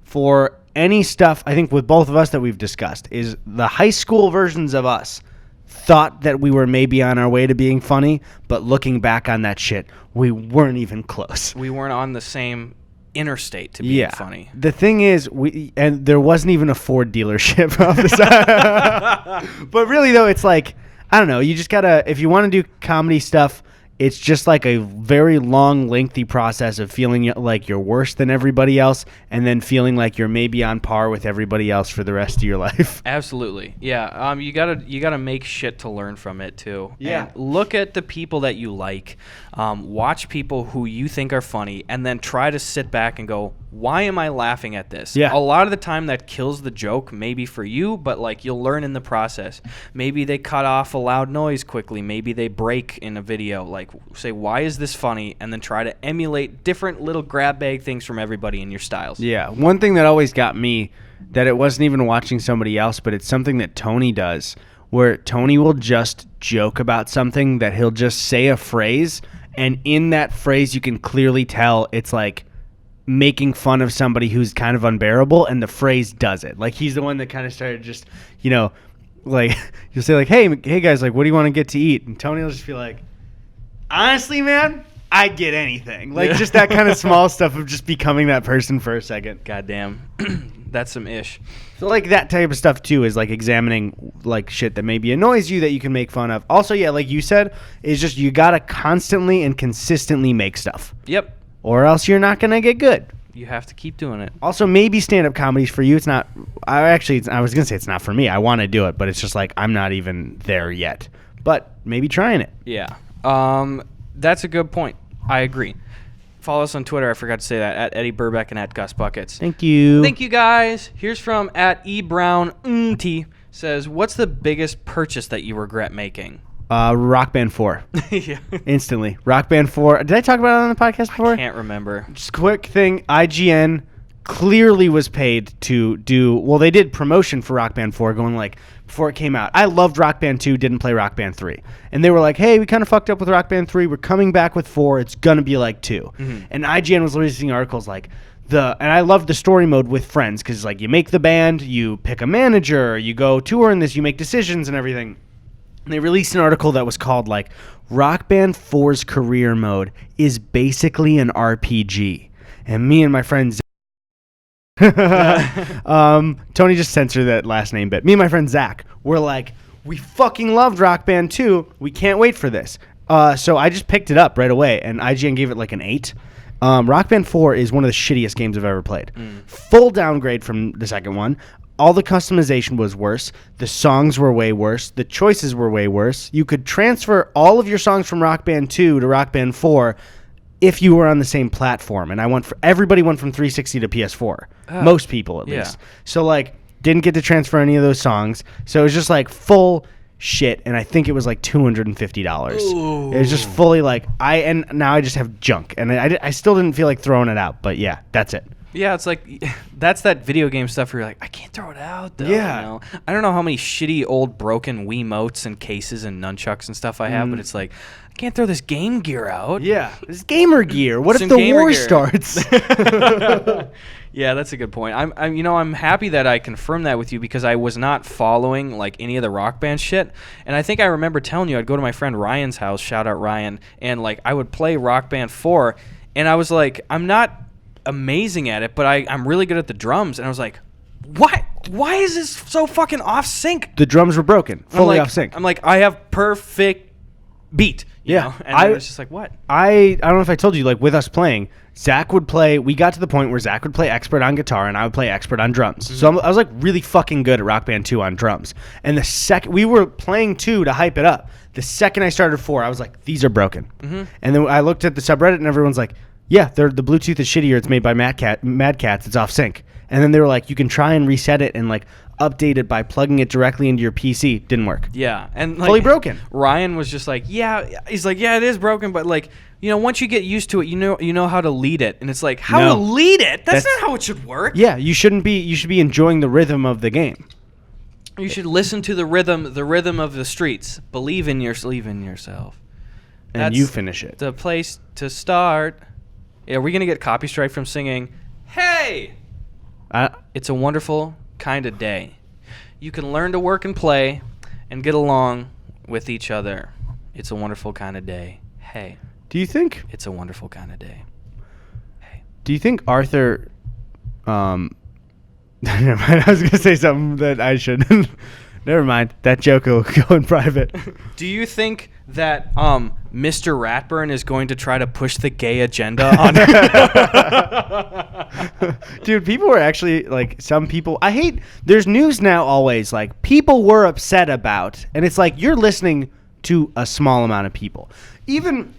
For any stuff, I think with both of us that we've discussed, is the high school versions of us thought that we were maybe on our way to being funny, but looking back on that shit, we weren't even close. We weren't on the same interstate to be funny. The thing is, and there wasn't even a Ford dealership off the side. But really, though, it's like, I don't know. You just gotta, if you want to do comedy stuff, it's just like a very long, lengthy process of feeling like you're worse than everybody else, and then feeling like you're maybe on par with everybody else for the rest of your life. Absolutely, yeah. You gotta make shit to learn from it too. Yeah. And look at the people that you like. Watch people who you think are funny, and then try to sit back and go, why am I laughing at this? Yeah. A lot of the time that kills the joke, maybe for you, but like you'll learn in the process. Maybe they cut off a loud noise quickly. Maybe they break in a video. Like, say, why is this funny? And then try to emulate different little grab bag things from everybody in your styles. Yeah. One thing that always got me, that it wasn't even watching somebody else, but it's something that Tony does, where Tony will just joke about something, that he'll just say a phrase, and in that phrase you can clearly tell it's like making fun of somebody who's kind of unbearable, and the phrase does it. Like, he's the one that kind of started just, like, you'll say like, hey guys, like, what do you want to get to eat? And Tony will just be like, honestly, man, I'd get anything. Like, just that kind of small stuff of just becoming that person for a second. Goddamn. That's some ish. So, like, that type of stuff, too, is, like, examining, like, shit that maybe annoys you that you can make fun of. Also, yeah, like you said, is just you got to constantly and consistently make stuff. Yep. Or else you're not going to get good. You have to keep doing it. Also, maybe stand-up comedy's for you. It's not... I was going to say it's not for me. I want to do it, but it's just like I'm not even there yet. But maybe trying it. Yeah. That's a good point. I agree. Follow us on Twitter. I forgot to say that. At Eddie Burbeck and at Gus Buckets. Thank you. Thank you, guys. Here's from at eBrown says, what's the biggest purchase that you regret making? Rock Band 4. Yeah. Instantly. Rock Band 4. Did I talk about it on the podcast before? I can't remember. Just quick thing. IGN clearly was paid to do... Well, they did promotion for Rock Band 4 going like... Before it came out. I loved Rock Band 2, didn't play Rock Band 3. And they were like, hey, we kind of fucked up with Rock Band 3. We're coming back with 4. It's going to be like 2. Mm-hmm. And IGN was releasing articles like, And I loved the story mode with friends because like you make the band, you pick a manager, you go tour in this, you make decisions and everything. And they released an article that was called like Rock Band 4's career mode is basically an RPG. And me and my friends Tony just censored that last name bit. Me and my friend Zach were like, we fucking loved Rock Band 2. We can't wait for this. So I just picked it up right away, and IGN gave it like an 8. Rock Band 4 is one of the shittiest games I've ever played. Full downgrade from the second one. All the customization was worse. The songs were way worse. The choices were way worse. You could transfer all of your songs from Rock Band 2 to Rock Band 4 if you were on the same platform. And everybody went from 360 to PS4. Most people, at least. So, like, didn't get to transfer any of those songs. So it was just, like, full shit. And I think it was, like, $250. Ooh. It was just fully, like, and now I just have junk. And I still didn't feel like throwing it out. But, yeah, that's it. Yeah, it's like, that's that video game stuff where you're like, I can't throw it out, though. Yeah. You know? I don't know how many shitty old broken Wiimotes and cases and nunchucks and stuff I have, but it's like, I can't throw this Game Gear out. Yeah, this gamer gear. What if the war starts? Yeah, that's a good point. I'm happy that I confirmed that with you because I was not following like any of the Rock Band shit, and I think I remember telling you I'd go to my friend Ryan's house, shout out Ryan, and like I would play Rock Band 4, and I was like, I'm not amazing at it, but I'm really good at the drums, and I was like, what? Why is this so fucking off sync? The drums were broken, fully off sync. I'm like, I have perfect beat. You know? And I was just like, what? I don't know if I told you, like with us playing, Zach would play. We got to the point where Zach would play expert on guitar and I would play expert on drums. Mm-hmm. So I was like really fucking good at Rock Band 2 on drums. And the second we were playing 2 to hype it up, the second I started 4, I was like, these are broken. Mm-hmm. And then I looked at the subreddit and everyone's like, yeah, the Bluetooth is shittier. It's made by Mad Cats. It's off sync. And then they were like, you can try and reset it and like update it by plugging it directly into your PC. Didn't work. Yeah, and like, fully broken. Ryan was just like, he's like, yeah, it is broken, but like, you know, once you get used to it, you know how to lead it, and it's like, how to lead it? That's not how it should work. Yeah, you should be enjoying the rhythm of the game. You should listen to the rhythm of the streets. Believe in yourself. And you finish it. The place to start. Are we gonna get copy strike from singing, "Hey, it's a wonderful kind of day. You can learn to work and play and get along with each other. It's a wonderful kind of day. Hey, do you think it's a wonderful kind of day? Hey, do you think Arthur never mind, I was gonna say something that I shouldn't. Never mind. That joke will go in private. Do you think that Mr. Ratburn is going to try to push the gay agenda on Dude, people were actually, like, some people... There's news now always, like, people were upset about, and it's like, you're listening to a small amount of people. Even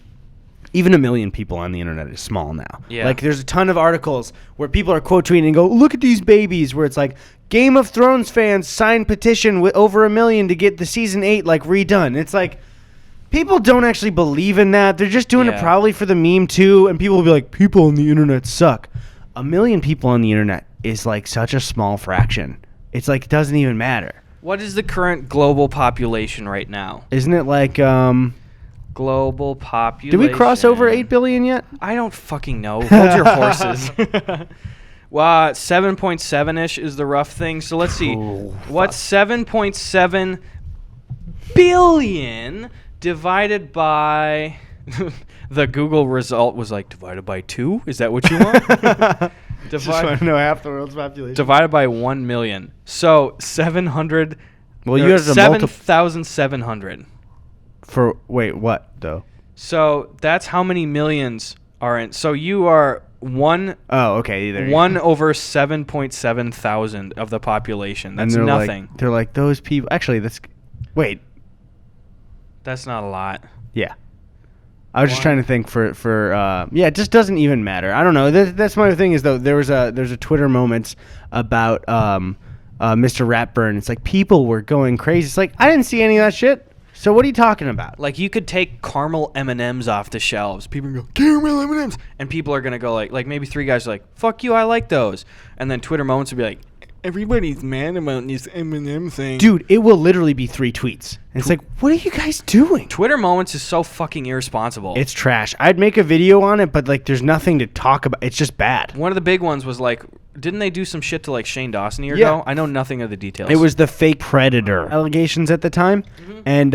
a million people on the internet is small now. Yeah. Like, there's a ton of articles where people are quote tweeting and go, look at these babies, where it's like, Game of Thrones fans signed petition with over 1 million to get the season 8 like redone. It's like, people don't actually believe in that. They're just doing it probably for the meme too, and people will be like, people on the internet suck. 1 million people on the internet is like such a small fraction. It's like, it doesn't even matter. What is the current global population right now? Isn't it like global population? Did we cross over 8 billion yet? I don't fucking know. Hold your horses. Well, 7.7-ish is the rough thing. So let's see. What's 7.7 billion divided by... The Google result was like, divided by 2? Is that what you want? Just want to know half the world's population. Divided by 1 million. So 700... Well, you have to 7,700. For... Wait, what, though? So that's how many millions are in... So you are... 1 over 7.7 thousand of the population. That's nothing. They're like, those people... Actually, that's... Wait. That's not a lot. Yeah. I was just trying to think for it just doesn't even matter. I don't know. That's my thing is, though, there's a Twitter moment about Mr. Ratburn. It's like, people were going crazy. It's like, I didn't see any of that shit. So what are you talking about? Like, you could take caramel M&Ms off the shelves. People go, caramel M&Ms. And people are going to go like maybe 3 guys are like, fuck you, I like those. And then Twitter moments would be like, Everybody's mad about this Eminem thing. Dude, it will literally be 3 tweets. And it's like, what are you guys doing? Twitter Moments is so fucking irresponsible. It's trash. I'd make a video on it, but like, there's nothing to talk about. It's just bad. One of the big ones was like, didn't they do some shit to like Shane Dawson a year Yeah. ago? I know nothing of the details. It was the fake predator allegations at the time, and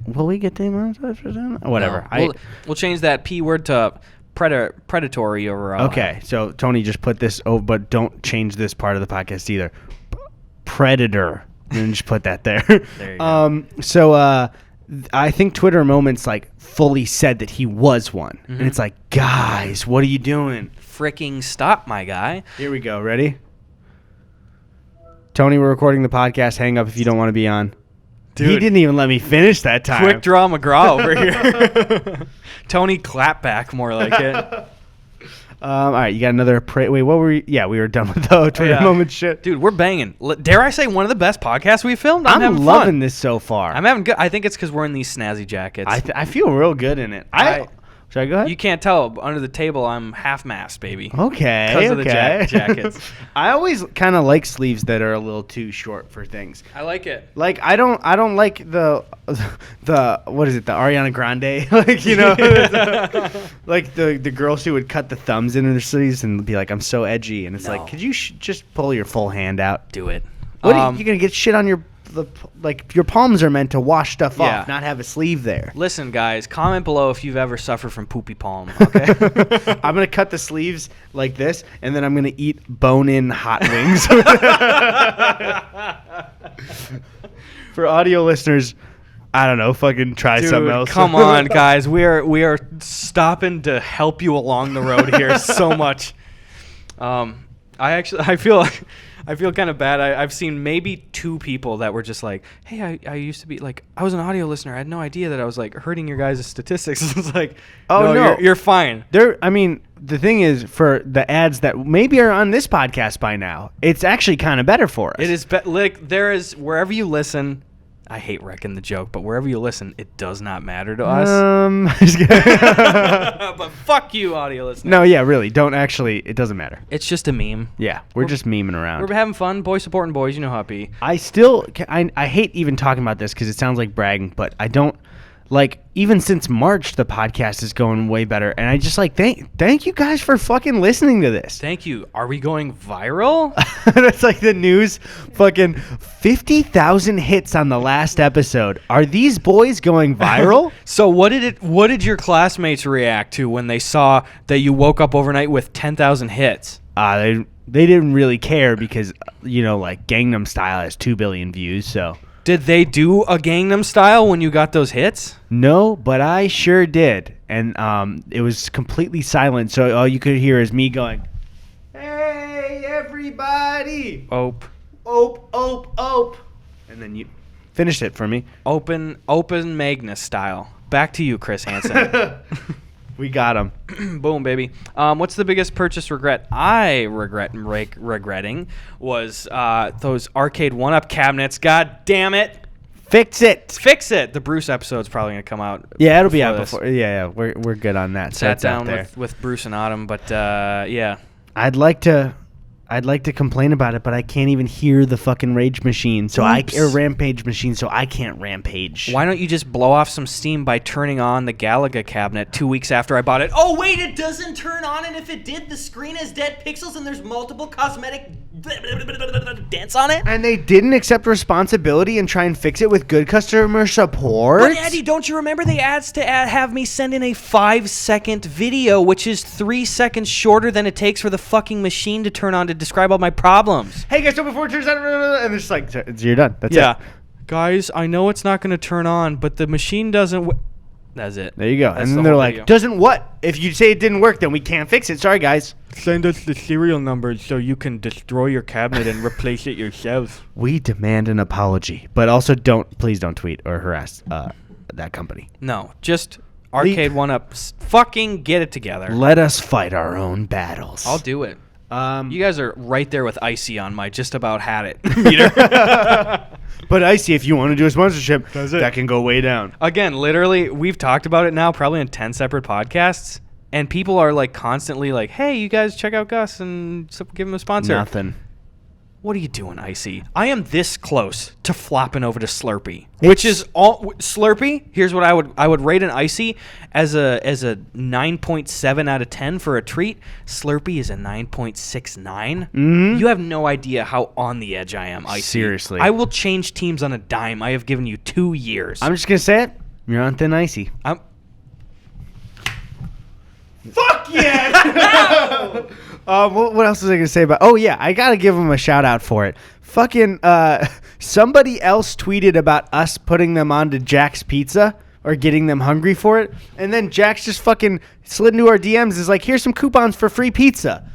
will we get demonetized for that? Whatever. No. We'll change that P word to predatory or Okay, so Tony just put this. Oh, but don't change this part of the podcast either. Predator. And then just put that there. There you go. So I think Twitter Moments like fully said that he was one, and it's like, guys, what are you doing? Fricking stop, my guy. Here we go. Ready? Tony, we're recording the podcast. Hang up if you don't want to be on. Dude. He didn't even let me finish that time. Quick draw McGraw over here. Tony clapback, more like it. All right, you got another. Wait, what were we? Yeah, we were done with the Twitter Moment shit. Dude, we're banging. Dare I say one of the best podcasts we filmed? I'm having loving fun. this so far. I'm having good. I think it's because we're in these snazzy jackets. I feel real good in it. Should I go ahead? You can't tell. But under the table, I'm half-mast, baby. Okay. Because of the jackets. I always kind of like sleeves that are a little too short for things. I like it. Like I don't like the what is it, the Ariana Grande, like, you know, like the girls who would cut the thumbs in their sleeves and be like, I'm so edgy, and it's No. like, could you just pull your full hand out? Do it. What are you gonna get shit on your your palms are meant to wash stuff Yeah. off, not have a sleeve there. Listen, guys, comment below if you've ever suffered from poopy palm, okay? I'm gonna cut the sleeves like this, and then I'm gonna eat bone-in hot wings. For audio listeners, I don't know, fucking try Dude, something else. come on, guys. We are stopping to help you along the road here so much. I feel kind of bad. I've seen maybe 2 people that were just like, hey, I used to be like, I was an audio listener. I had no idea that I was like hurting your guys' statistics. It's like, Oh, no. you're fine. I mean, the thing is, for the ads that maybe are on this podcast by now, it's actually kind of better for us. It is like there is wherever you listen. I hate wrecking the joke, but wherever you listen, it does not matter to us. But fuck you, audio listeners. No, yeah, really, don't actually. It doesn't matter. It's just a meme. Yeah, we're just memeing around. We're having fun. Boys supporting boys. You know how it be. I hate even talking about this because it sounds like bragging, but I don't. Like, even since March, the podcast is going way better, and I just like thank you guys for fucking listening to this. Thank you. Are we going viral? That's like the news. Fucking 50,000 hits on the last episode. Are these boys going viral? So what did your classmates react to when they saw that you woke up overnight with 10,000 hits? They didn't really care because, you know, like Gangnam Style has 2 billion views, so. Did they do a Gangnam Style when you got those hits? No, but I sure did. And it was completely silent, so all you could hear is me going, hey, everybody. Ope. Ope, ope, ope. And then you finished it for me. Open Magnus Style. Back to you, Chris Hansen. We got him. Boom, baby. What's the biggest purchase regret I regretting was those arcade 1-up cabinets. God damn it. Fix it. Fix it. The Bruce episode's probably going to come out. Yeah, it'll be out this. before. Yeah, we're good on that. So Sat it's out down there. with Bruce and Autumn, but yeah. I'd like to complain about it, but I can't even hear the fucking rage machine. So or rampage machine, so I can't rampage. Why don't you just blow off some steam by turning on the Galaga cabinet 2 weeks after I bought it? Oh, wait, it doesn't turn on, and if it did, the screen has dead pixels and there's multiple cosmetic dents on it? And they didn't accept responsibility and try and fix it with good customer support? But Eddie, don't you remember they asked to have me send in a 5-second video, which is 3 seconds shorter than it takes for the fucking machine to turn on to describe all my problems? Hey guys, so before it turns on, and it's like, you're done. That's it. Guys, I know it's not going to turn on, but the machine doesn't... That's it. There you go. That's And the then they're whole like, video. doesn't what? If you say it didn't work, then we can't fix it. Sorry, guys. Send us the serial number so you can destroy your cabinet and replace it yourself. We demand an apology, but also please don't tweet or harass that company. No, just arcade 1-up. Fucking get it together. Let us fight our own battles. I'll do it. You guys are right there with Icy on my just about had it meter. But Icy, if you want to do a sponsorship, That's it. that can go way down. Again, literally, we've talked about it now probably in 10 separate podcasts, and people are like constantly like, hey, you guys check out Gus and give him a sponsor. Nothing. What are you doing, Icy? I am this close to flopping over to Slurpee, which is all Slurpee. Here's what I would rate an Icy as a 9.7 out of 10 for a treat. Slurpee is a 9.69. You have no idea how on the edge I am, Icy. Seriously. I will change teams on a dime. I have given you 2 years. I'm just gonna say it. You're on thin icy. Fuck yeah! What else was I gonna say about? Oh yeah, I gotta give him a shout out for it. Fucking somebody else tweeted about us putting them onto Jack's Pizza or getting them hungry for it, and then Jack's just fucking slid into our DMs. Is like, here's some coupons for free pizza.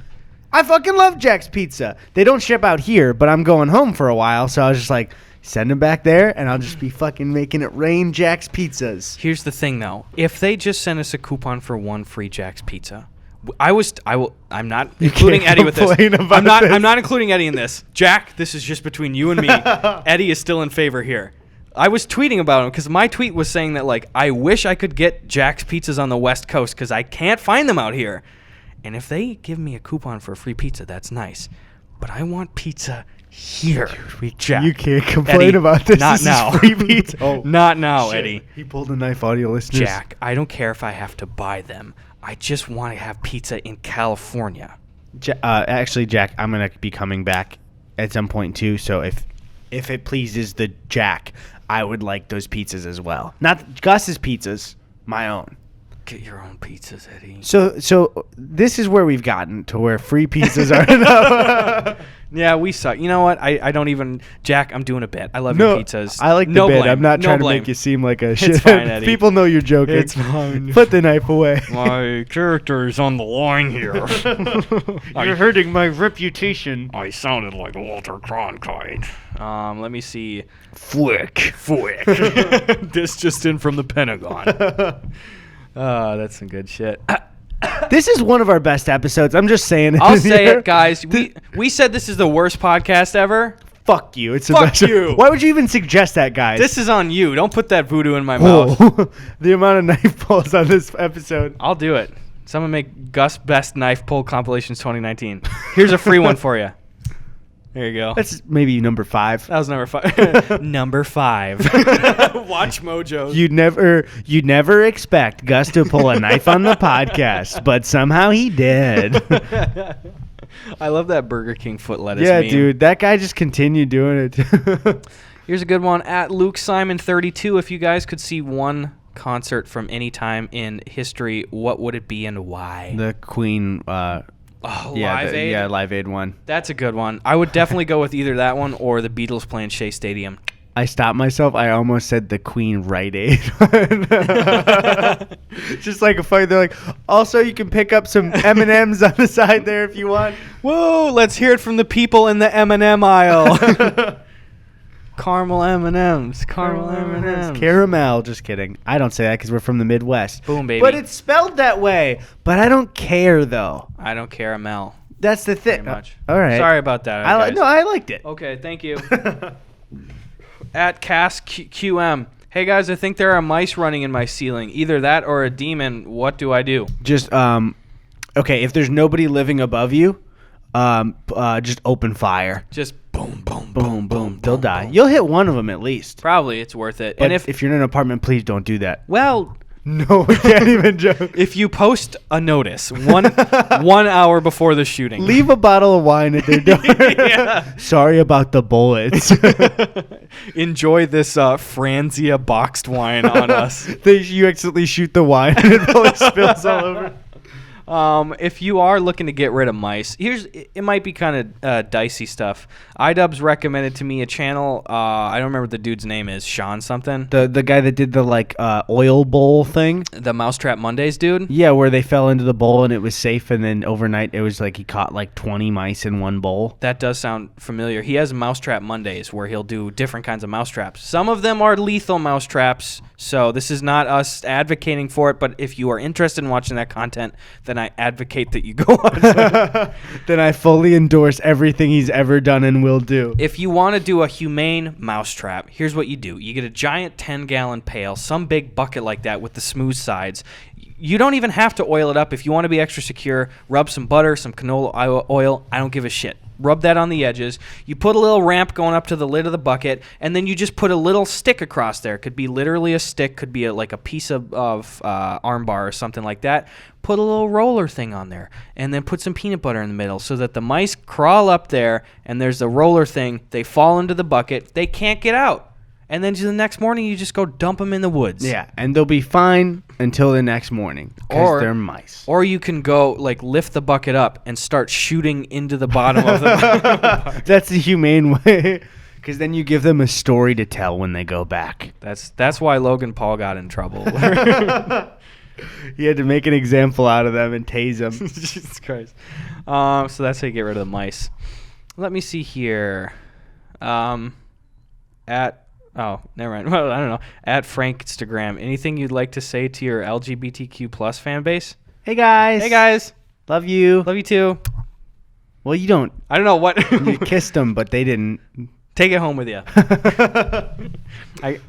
I fucking love Jack's Pizza. They don't ship out here, but I'm going home for a while, so I was just like, send them back there, and I'll just be fucking making it rain Jack's Pizzas. Here's the thing, though. If they just send us a coupon for 1 free Jack's Pizza, I'm not including Eddie with this. I'm not including Eddie in this. Jack, this is just between you and me. Eddie is still in favor here. I was tweeting about him because my tweet was saying that, like, I wish I could get Jack's Pizzas on the West Coast because I can't find them out here. And if they give me a coupon for a free pizza, that's nice. But I want pizza here. Dude, Jack, you can't complain Eddie, about this. Not This now. is free pizza. Not now, Shit. Eddie. He pulled a knife, audio listeners. Jack, I don't care if I have to buy them. I just want to have pizza in California. Actually, Jack, I'm gonna be coming back at some point too. So if it pleases the Jack, I would like those pizzas as well. Not Gus's pizzas, my own. Get your own pizzas, Eddie. So this is where we've gotten to where free pizzas are enough. Yeah, we suck. You know what? I don't even... Jack, I'm doing a bit. I love your pizzas. I like the no bit. blame. I'm not No trying blame. to make you seem like a shit. fine, Eddie. People know you're joking. It's fine. Put the knife away. My character is on the line here. You're hurting my reputation. I sounded like Walter Cronkite. Let me see. Flick. This just in from the Pentagon. Oh, that's some good shit. This is one of our best episodes. I'm just saying it. I'll say it, guys. We said this is the worst podcast ever. Fuck you. It's the Fuck best. you. Why would you even suggest that, guys? This is on you. Don't put that voodoo in my mouth. Whoa. The amount of knife pulls on this episode. I'll do it. Someone make Gus Best Knife Pull Compilations 2019. Here's a free one for you. There you go. That's maybe number 5. That was number 5. Number 5. Watch Mojo. You'd never expect Gus to pull a knife on the podcast, but somehow he did. I love that Burger King foot lettuce Yeah, meme. dude, that guy just continued doing it. Here's a good one. At Luke Simon 32. If you guys could see one concert from any time in history, what would it be and why? The Queen. Live Aid? Yeah, Live Aid one. That's a good one. I would definitely go with either that one or the Beatles playing Shea Stadium. I stopped myself. I almost said the Queen Rite Aid. Just like a fight. They're like, also you can pick up some M&Ms on the side there if you want. Whoa, let's hear it from the people in the M&M aisle. Caramel M&Ms. Caramel M&Ms. Caramel. Just kidding. I don't say that because we're from the Midwest. Boom, baby. But it's spelled that way. But I don't care, though. I don't caramel. That's the thing. Very much. All right. Sorry about that, guys. I liked it. Okay, thank you. At CastQM. Hey, guys, I think there are mice running in my ceiling. Either that or a demon. What do I do? Just, okay, if there's nobody living above you, just open fire. Just boom, boom, Boom, boom. They'll die. You'll hit one of them at least. Probably it's worth it. But And if you're in an apartment, please don't do that. well, No, we can't even joke. if you post a notice 1 hour before the shooting. Leave a bottle of wine at their door. Yeah. Sorry about the bullets. Enjoy this Franzia boxed wine on us. You accidentally shoot the wine and it probably spills all over. If you are looking to get rid of mice, it might be kind of dicey stuff. iDubbbz recommended to me a channel. I don't remember what the dude's name is. Sean something. The guy that did the oil bowl thing. The Mousetrap Mondays dude. Yeah, where they fell into the bowl and it was safe, and then overnight it was like he caught like 20 mice in one bowl. That does sound familiar. He has Mousetrap Mondays where he'll do different kinds of mousetraps. Some of them are lethal mousetraps, so this is not us advocating for it, but if you are interested in watching that content, then I advocate that you go on. Then I fully endorse everything he's ever done and will do. If you want to do a humane mousetrap, here's what you do. You get a giant 10-gallon pail, some big bucket like that with the smooth sides. You don't even have to oil it up. If you want to be extra secure, rub some butter, some canola oil. I don't give a shit. rub that on the edges. You put a little ramp going up to the lid of the bucket, and then you just put a little stick across there. Could be literally a stick, could be like a piece of arm bar or something like that. Put a little roller thing on there, and then put some peanut butter in the middle so that the mice crawl up there, and there's a roller thing. They fall into the bucket. They can't get out. And then the next morning, you just go dump them in the woods. Yeah, and they'll be fine until the next morning because they're mice. Or you can go, like, lift the bucket up and start shooting into the bottom of the bucket. That's the humane way, because then you give them a story to tell when they go back. That's why Logan Paul got in trouble. You had to make an example out of them and tase them. Jesus Christ. So that's how you get rid of the mice. Let me see here. Oh, never mind. Well, I don't know. At Frank Instagram, anything you'd like to say to your LGBTQ plus fan base? Hey guys. Hey guys. Love you. Love you too. Well, you don't. I don't know what. You kissed them, but they didn't. Take it home with you.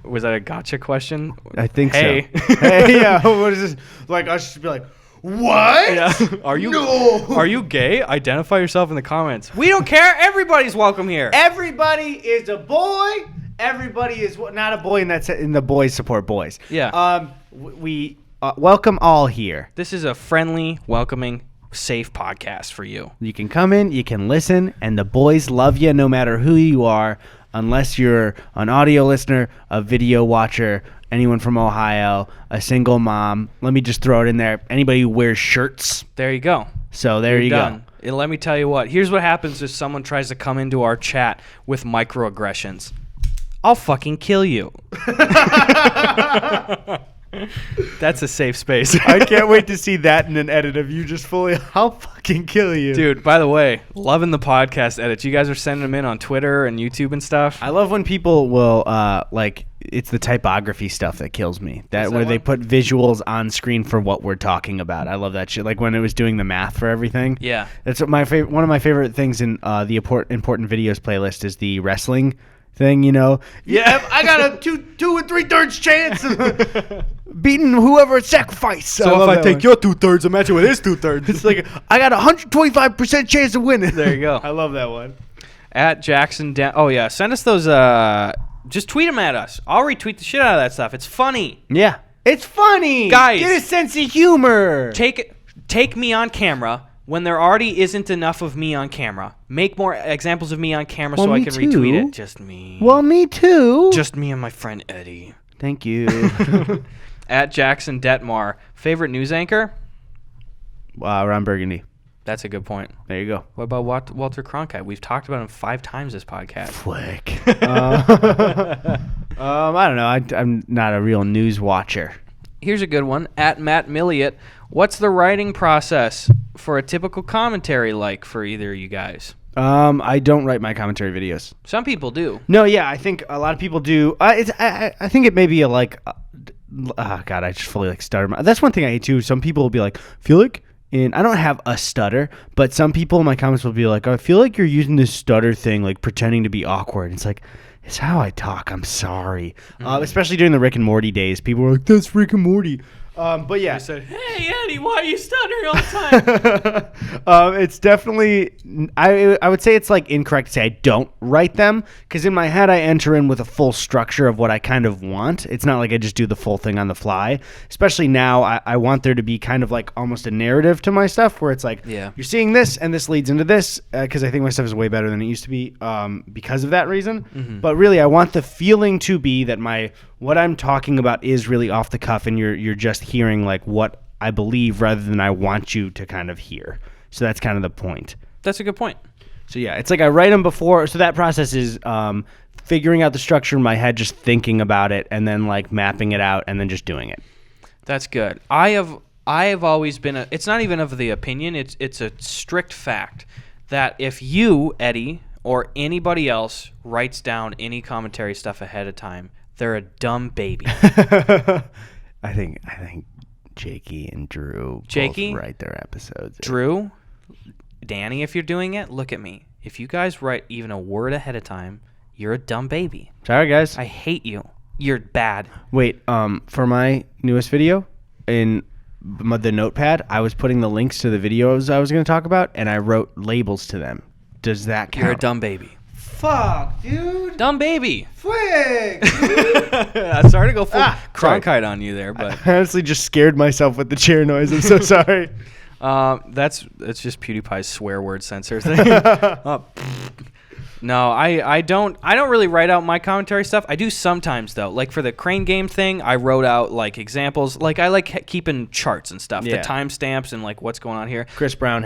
Was that a gotcha question? I think so. Hey, yeah. What is this? Like, I should be like, what? Yeah. Are you gay? Identify yourself in the comments. We don't care. Everybody's welcome here. Everybody is a boy. Everybody is not a boy, and that's in the boys support boys. Yeah. We welcome all here. This is a friendly, welcoming, safe podcast for you. You can come in, you can listen, and the boys love you no matter who you are, unless you're an audio listener, a video watcher, anyone from Ohio, a single mom. Let me just throw it in there. Anybody who wears shirts. There you go. So there you go. And let me tell you what. Here's what happens if someone tries to come into our chat with microaggressions. I'll fucking kill you. That's a safe space. I can't wait to see that in an edit of you just fully, I'll fucking kill you. Dude, by the way, loving the podcast edits. You guys are sending them in on Twitter and YouTube and stuff. I love when people will, it's the typography stuff that kills me. They put visuals on screen for what we're talking about. I love that shit. Like when it was doing the math for everything. Yeah. That's one of my favorite things in the important videos playlist is the wrestling thing, you know. Yeah, I got a 2 3/3 chance of beating whoever at sacrifice. So if I take your 2/3, imagine with his 2/3. It's like I got a 125% chance of winning. There you go. I love that one. At Jackson oh yeah, send us those just tweet them at us. I'll retweet the shit out of that stuff. It's funny. Yeah. It's funny. Guys, get a sense of humor. Take me on camera. When there already isn't enough of me on camera, make more examples of me on camera so I can retweet it. Just me. Well, me too. Just me and my friend Eddie. Thank you. At Jackson Detmar, favorite news anchor? Ron Burgundy. That's a good point. There you go. What about Walter Cronkite? We've talked about him 5 times this podcast. Flick. I don't know. I'm not a real news watcher. Here's a good one. At Matt Milliot, what's the writing process for a typical commentary like for either of you guys? I don't write my commentary videos. Some people do. No, yeah, I think a lot of people do. I think it may be God, I just fully stutter. That's one thing I hate too. Some people will be like, feel like, and I don't have a stutter, but some people in my comments will be like, I feel like you're using this stutter thing, like pretending to be awkward. It's like, it's how I talk. I'm sorry. Especially during the Rick and Morty days. People were like, that's Rick and Morty. But yeah. I said, hey, Eddie, why are you stuttering all the time? It's definitely, I would say it's like incorrect to say I don't write them, because in my head I enter in with a full structure of what I kind of want. It's not like I just do the full thing on the fly. Especially now, I want there to be kind of like almost a narrative to my stuff where it's like, you're seeing this and this leads into this, because I think my stuff is way better than it used to be because of that reason. Mm-hmm. But really, I want the feeling to be that what I'm talking about is really off the cuff, and you're just hearing like what I believe rather than I want you to kind of hear. So that's kind of the point. That's a good point. So yeah, it's like I write them before. So that process is figuring out the structure in my head, just thinking about it, and then like mapping it out, and then just doing it. That's good. I have always been it's not even of the opinion. It's a strict fact that if you, Eddie, or anybody else writes down any commentary stuff ahead of time, they're a dumb baby. I think Jakey and Drew both write their episodes. Drew, Danny, if you're doing it, look at me. If you guys write even a word ahead of time, you're a dumb baby. Sorry, guys. I hate you. You're bad. Wait, for my newest video, in the notepad, I was putting the links to the videos I was going to talk about, and I wrote labels to them does that count? You're a dumb baby. Fuck, dude. Dumb baby. Frick. I'm sorry to go full Cronkite on you there, but I honestly just scared myself with the chair noise. I'm so sorry. it's just PewDiePie's swear word censor thing. No, I don't really write out my commentary stuff. I do sometimes though. Like for the crane game thing, I wrote out like examples. Like I like keeping charts and stuff, the timestamps and like what's going on here. Chris Brown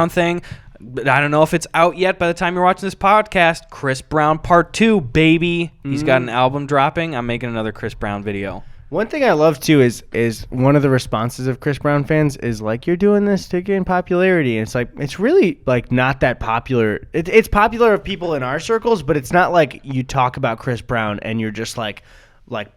thing. I don't know if it's out yet by the time you're watching this podcast. Chris Brown Part 2, baby. He's got an album dropping. I'm making another Chris Brown video. One thing I love too is one of the responses of Chris Brown fans is like, you're doing this to gain popularity. And it's like, it's really like not that popular. It's popular of people in our circles, but it's not like you talk about Chris Brown and you're just like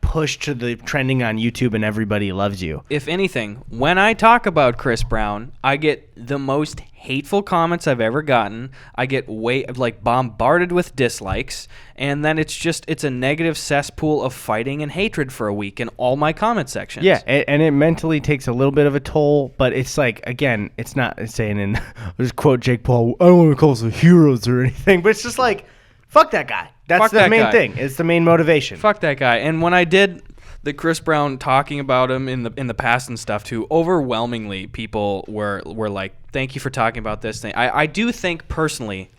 pushed to the trending on YouTube and everybody loves you. If anything, when I talk about Chris Brown, I get the most hateful comments I've ever gotten. I get bombarded with dislikes, and then it's a negative cesspool of fighting and hatred for a week in all my comment sections. Yeah, and it mentally takes a little bit of a toll, but it's like, again, it's not saying, and I'll just quote Jake Paul, I don't want to call us heroes or anything, but it's just like, fuck that guy. That's the main thing. It's the main motivation. Fuck that guy. And when I did the Chris Brown talking about him in the past and stuff too, overwhelmingly people were like, thank you for talking about this thing. I do think personally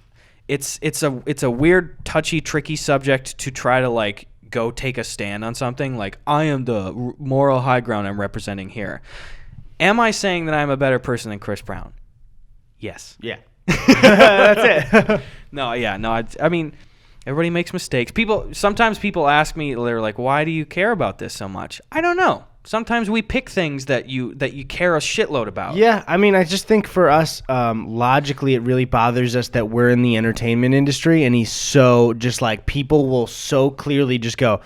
it's a weird, touchy, tricky subject to try to like go take a stand on something. Like, I am the moral high ground I'm representing here. Am I saying that I'm a better person than Chris Brown? Yes. Yeah. That's it. No, I mean, everybody makes mistakes. Sometimes people ask me, they're like, why do you care about this so much? I don't know. Sometimes we pick things that you care a shitload about. Yeah, I mean, I just think for us, logically, it really bothers us that we're in the entertainment industry, and he's so just like, people will so clearly just go,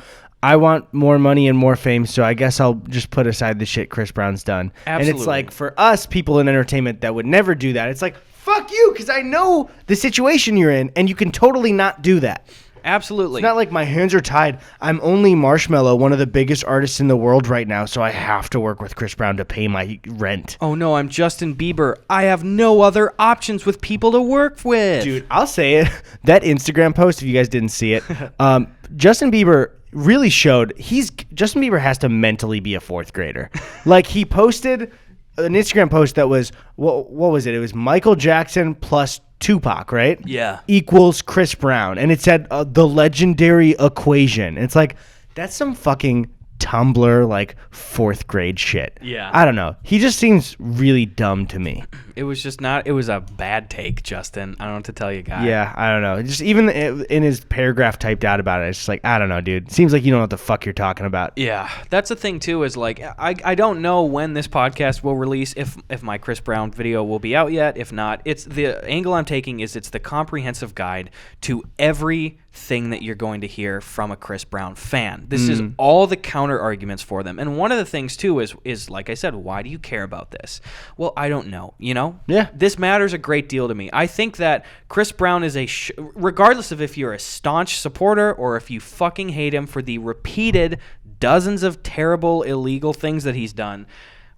I want more money and more fame, so I guess I'll just put aside the shit Chris Brown's done. Absolutely. And it's like, for us, people in entertainment that would never do that, it's like, fuck you, because I know the situation you're in, and you can totally not do that. Absolutely. It's not like my hands are tied. I'm only Marshmello, one of the biggest artists in the world right now, so I have to work with Chris Brown to pay my rent. Oh no, I'm Justin Bieber. I have no other options with people to work with. Dude, I'll say it. That Instagram post, if you guys didn't see it, Justin Bieber really showed Justin Bieber has to mentally be a fourth grader. Like, he posted an Instagram post that was, what was it? It was Michael Jackson plus Tupac, right? Yeah. Equals Chris Brown. And it said the legendary equation. It's like, that's some fucking Tumblr, like, fourth grade shit. Yeah. I don't know. He just seems really dumb to me. It was a bad take, Justin. I don't know what to tell you, guy. Yeah, I don't know. Just even in his paragraph typed out about it, it's just like, I don't know, dude. Seems like you don't know what the fuck you're talking about. Yeah, that's the thing too. Is like, I don't know when this podcast will release. If my Chris Brown video will be out yet. If not, it's the angle I'm taking is it's the comprehensive guide to everything that you're going to hear from a Chris Brown fan. This is all the counter arguments for them. And one of the things too is like I said, why do you care about this? Well, I don't know. You know. Yeah. This matters a great deal to me. I think that Chris Brown is regardless of if you're a staunch supporter or if you fucking hate him for the repeated dozens of terrible illegal things that he's done,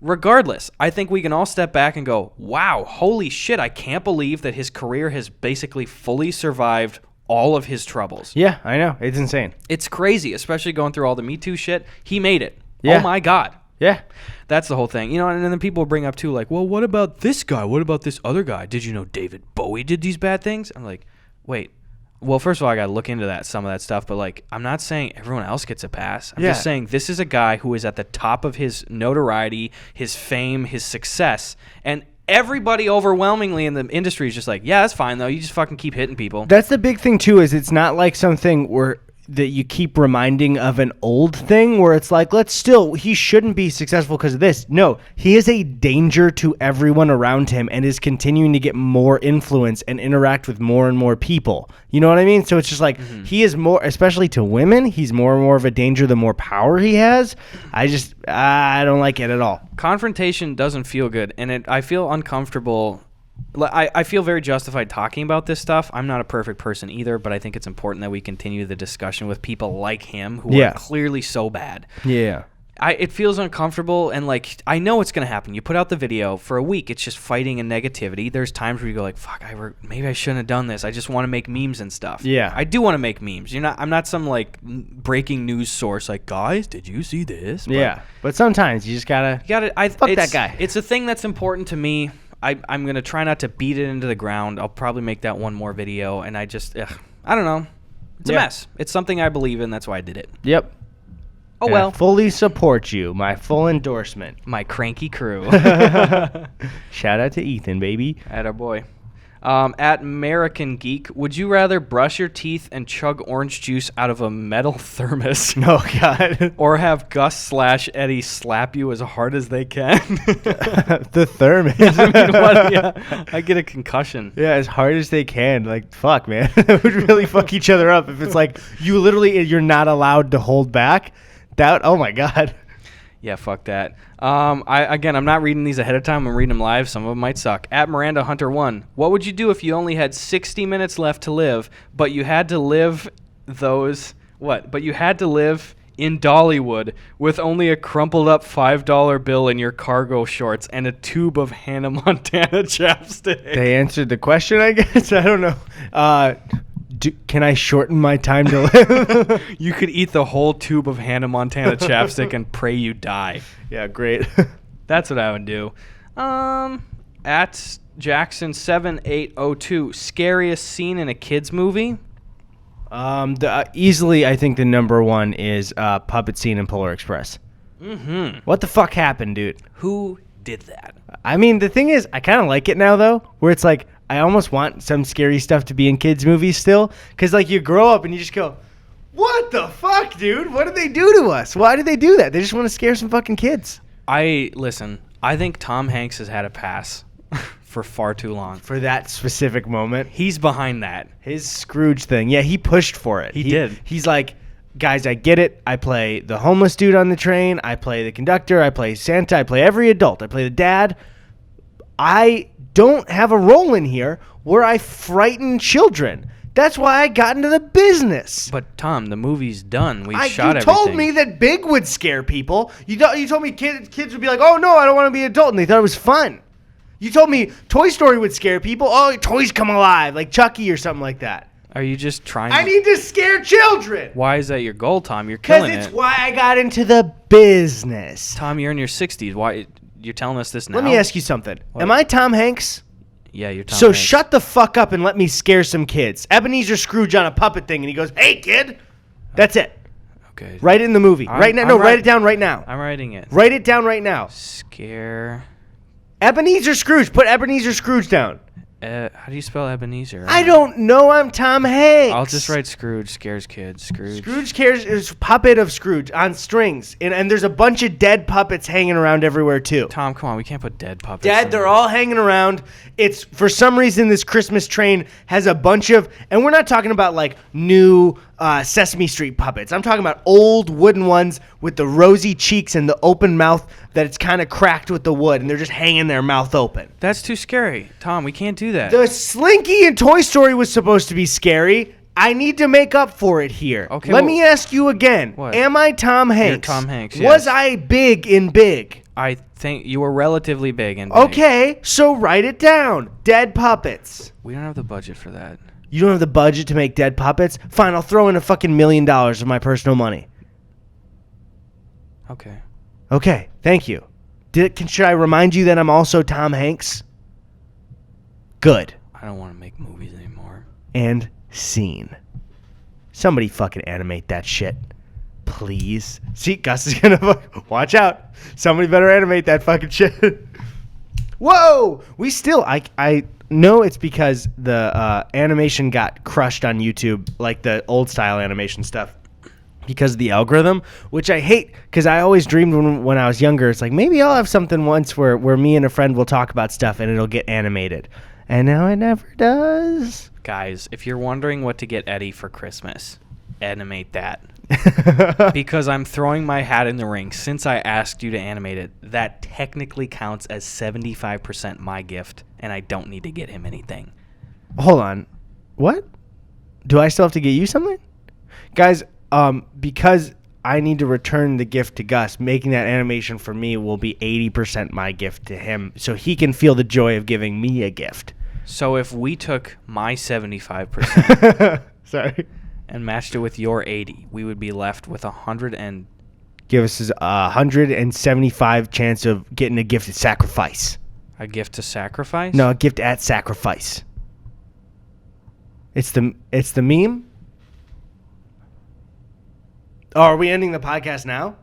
regardless, I think we can all step back and go, wow, holy shit, I can't believe that his career has basically fully survived all of his troubles. Yeah, I know. It's insane. It's crazy, especially going through all the Me Too shit. He made it. Yeah. Oh my God. Yeah. That's the whole thing. You know, and then people bring up too, like, well, what about this guy? What about this other guy? Did you know David Bowie did these bad things? I'm like, wait. Well, first of all, I got to look into some of that stuff, but like, I'm not saying everyone else gets a pass. I'm just saying this is a guy who is at the top of his notoriety, his fame, his success, and everybody overwhelmingly in the industry is just like, yeah, that's fine though. You just fucking keep hitting people. That's the big thing too, is it's not like something that you keep reminding of an old thing where it's like, he shouldn't be successful because of this. No, he is a danger to everyone around him and is continuing to get more influence and interact with more and more people. You know what I mean? So it's just like, he is more, especially to women, he's more and more of a danger the more power he has. I don't like it at all. Confrontation doesn't feel good, and I feel uncomfortable. I feel very justified talking about this stuff. I'm not a perfect person either, but I think it's important that we continue the discussion with people like him who are clearly so bad. Yeah. It feels uncomfortable, and like I know it's gonna happen. You put out the video for a week, it's just fighting and negativity. There's times where you go like, "Fuck, maybe I shouldn't have done this. I just want to make memes and stuff." Yeah. I do want to make memes. I'm not some like breaking news source. Like, guys, did you see this? But sometimes you just gotta. Fuck that guy. It's a thing that's important to me. I'm gonna try not to beat it into the ground. I'll probably make that one more video, and I don't know. It's a mess. It's something I believe in. That's why I did it. Yep. Oh, well. I fully support you. My full endorsement. My cranky crew. Shout out to Ethan, baby. Attaboy. At American Geek, would you rather brush your teeth and chug orange juice out of a metal thermos? Oh, God. Or have Gus / Eddie slap you as hard as they can? The thermos. I mean, what? Yeah, I get a concussion. Yeah, as hard as they can. Like, fuck, man. That would really fuck each other up if it's like you're not allowed to hold back. Oh, my God. Yeah, fuck that. I'm not reading these ahead of time. I'm reading them live. Some of them might suck. At Miranda Hunter 1, what would you do if you only had 60 minutes left to live, but you had to live in Dollywood with only a crumpled up $5 bill in your cargo shorts and a tube of Hannah Montana chapstick? They answered the question, I guess. I don't know. Can I shorten my time to live? You could eat the whole tube of Hannah Montana chapstick and pray you die. Yeah, great. That's what I would do. At Jackson7802, scariest scene in a kid's movie? Easily, I think the number one is puppet scene in Polar Express. Mm-hmm. What the fuck happened, dude? Who did that? I mean, the thing is, I kind of like it now, though, where it's like, I almost want some scary stuff to be in kids' movies still. Because, like, you grow up and you just go, what the fuck, dude? What did they do to us? Why did they do that? They just want to scare some fucking kids. I think Tom Hanks has had a pass for far too long. For that specific moment. He's behind that. His Scrooge thing. Yeah, he pushed for it. He did. He's like, guys, I get it. I play the homeless dude on the train. I play the conductor. I play Santa. I play every adult. I play the dad. I don't have a role in here where I frighten children. That's why I got into the business. But Tom, the movie's done. We shot everything. You told me that Big would scare people. You told me kids would be like, oh no, I don't want to be an adult, and they thought it was fun. You told me Toy Story would scare people. Oh, toys come alive, like Chucky or something like that. Are you just trying I need to scare children. Why is that your goal, Tom? You're killing it. Because it's why I got into the business. Tom, you're in your 60s. Why? You're telling us this now? Let me ask you something. What? Am I Tom Hanks? Yeah, you're Tom So Hanks. shut the fuck up and let me scare some kids. Ebenezer Scrooge on a puppet thing, and he goes, hey, kid. That's it. Okay. Write it in the movie. Right now. No, write it down right now. I'm writing it. Write it down right now. Scare. Ebenezer Scrooge. Put Ebenezer Scrooge down. How do you spell Ebenezer? I don't know. I'm Tom Hanks. I'll just write Scrooge scares kids. Scrooge cares is puppet of Scrooge on strings, and there's a bunch of dead puppets hanging around everywhere too. Tom, come on, we can't put dead puppets. Dead, they're all hanging around. It's for some reason this Christmas train has a bunch of, and we're not talking about like new Sesame Street puppets. I'm talking about old wooden ones with the rosy cheeks and the open mouth that it's kind of cracked with the wood, and they're just hanging their mouth open. That's too scary, Tom. We can't do that. The Slinky in Toy Story was supposed to be scary. I need to make up for it here. Okay, Let me ask you again. What? Am I Tom Hanks? You're Tom Hanks, Was yes. I big in Big? I think you were relatively big and Okay, so write it down. Dead puppets. We don't have the budget for that. You don't have the budget to make dead puppets? Fine, I'll throw in a fucking $1 million of my personal money. Okay. Okay, thank you. Should I remind you that I'm also Tom Hanks? Good. I don't want to make movies anymore. And scene. Somebody fucking animate that shit. Please. See, Gus is gonna watch out. Somebody better animate that fucking shit. Whoa! I know it's because the animation got crushed on YouTube, like the old style animation stuff, because of the algorithm, which I hate, because I always dreamed when I was younger, it's like, maybe I'll have something once where me and a friend will talk about stuff and it'll get animated. And now it never does. Guys, if you're wondering what to get Eddie for Christmas, animate that. Because I'm throwing my hat in the ring. Since I asked you to animate it, that technically counts as 75% my gift, and I don't need to get him anything. Hold on. What? Do I still have to get you something? Guys, because I need to return the gift to Gus. Making that animation for me will be 80% my gift to him, so he can feel the joy of giving me a gift. So if we took my 75% Sorry. and matched it with your 80, we would be left with 100 and Give us a 175 chance of getting a gift at sacrifice. a gift to sacrifice? No, a gift at sacrifice. It's the meme. Oh, are we ending the podcast now?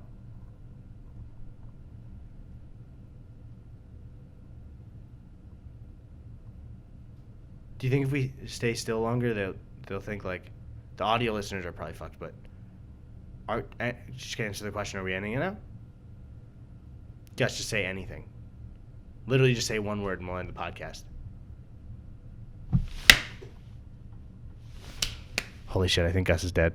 Do you think if we stay still longer, they'll think like the audio listeners are probably fucked? But just to answer the question, are we ending it now? Just say anything. Literally, just say one word and we'll end the podcast. Holy shit! I think Gus is dead.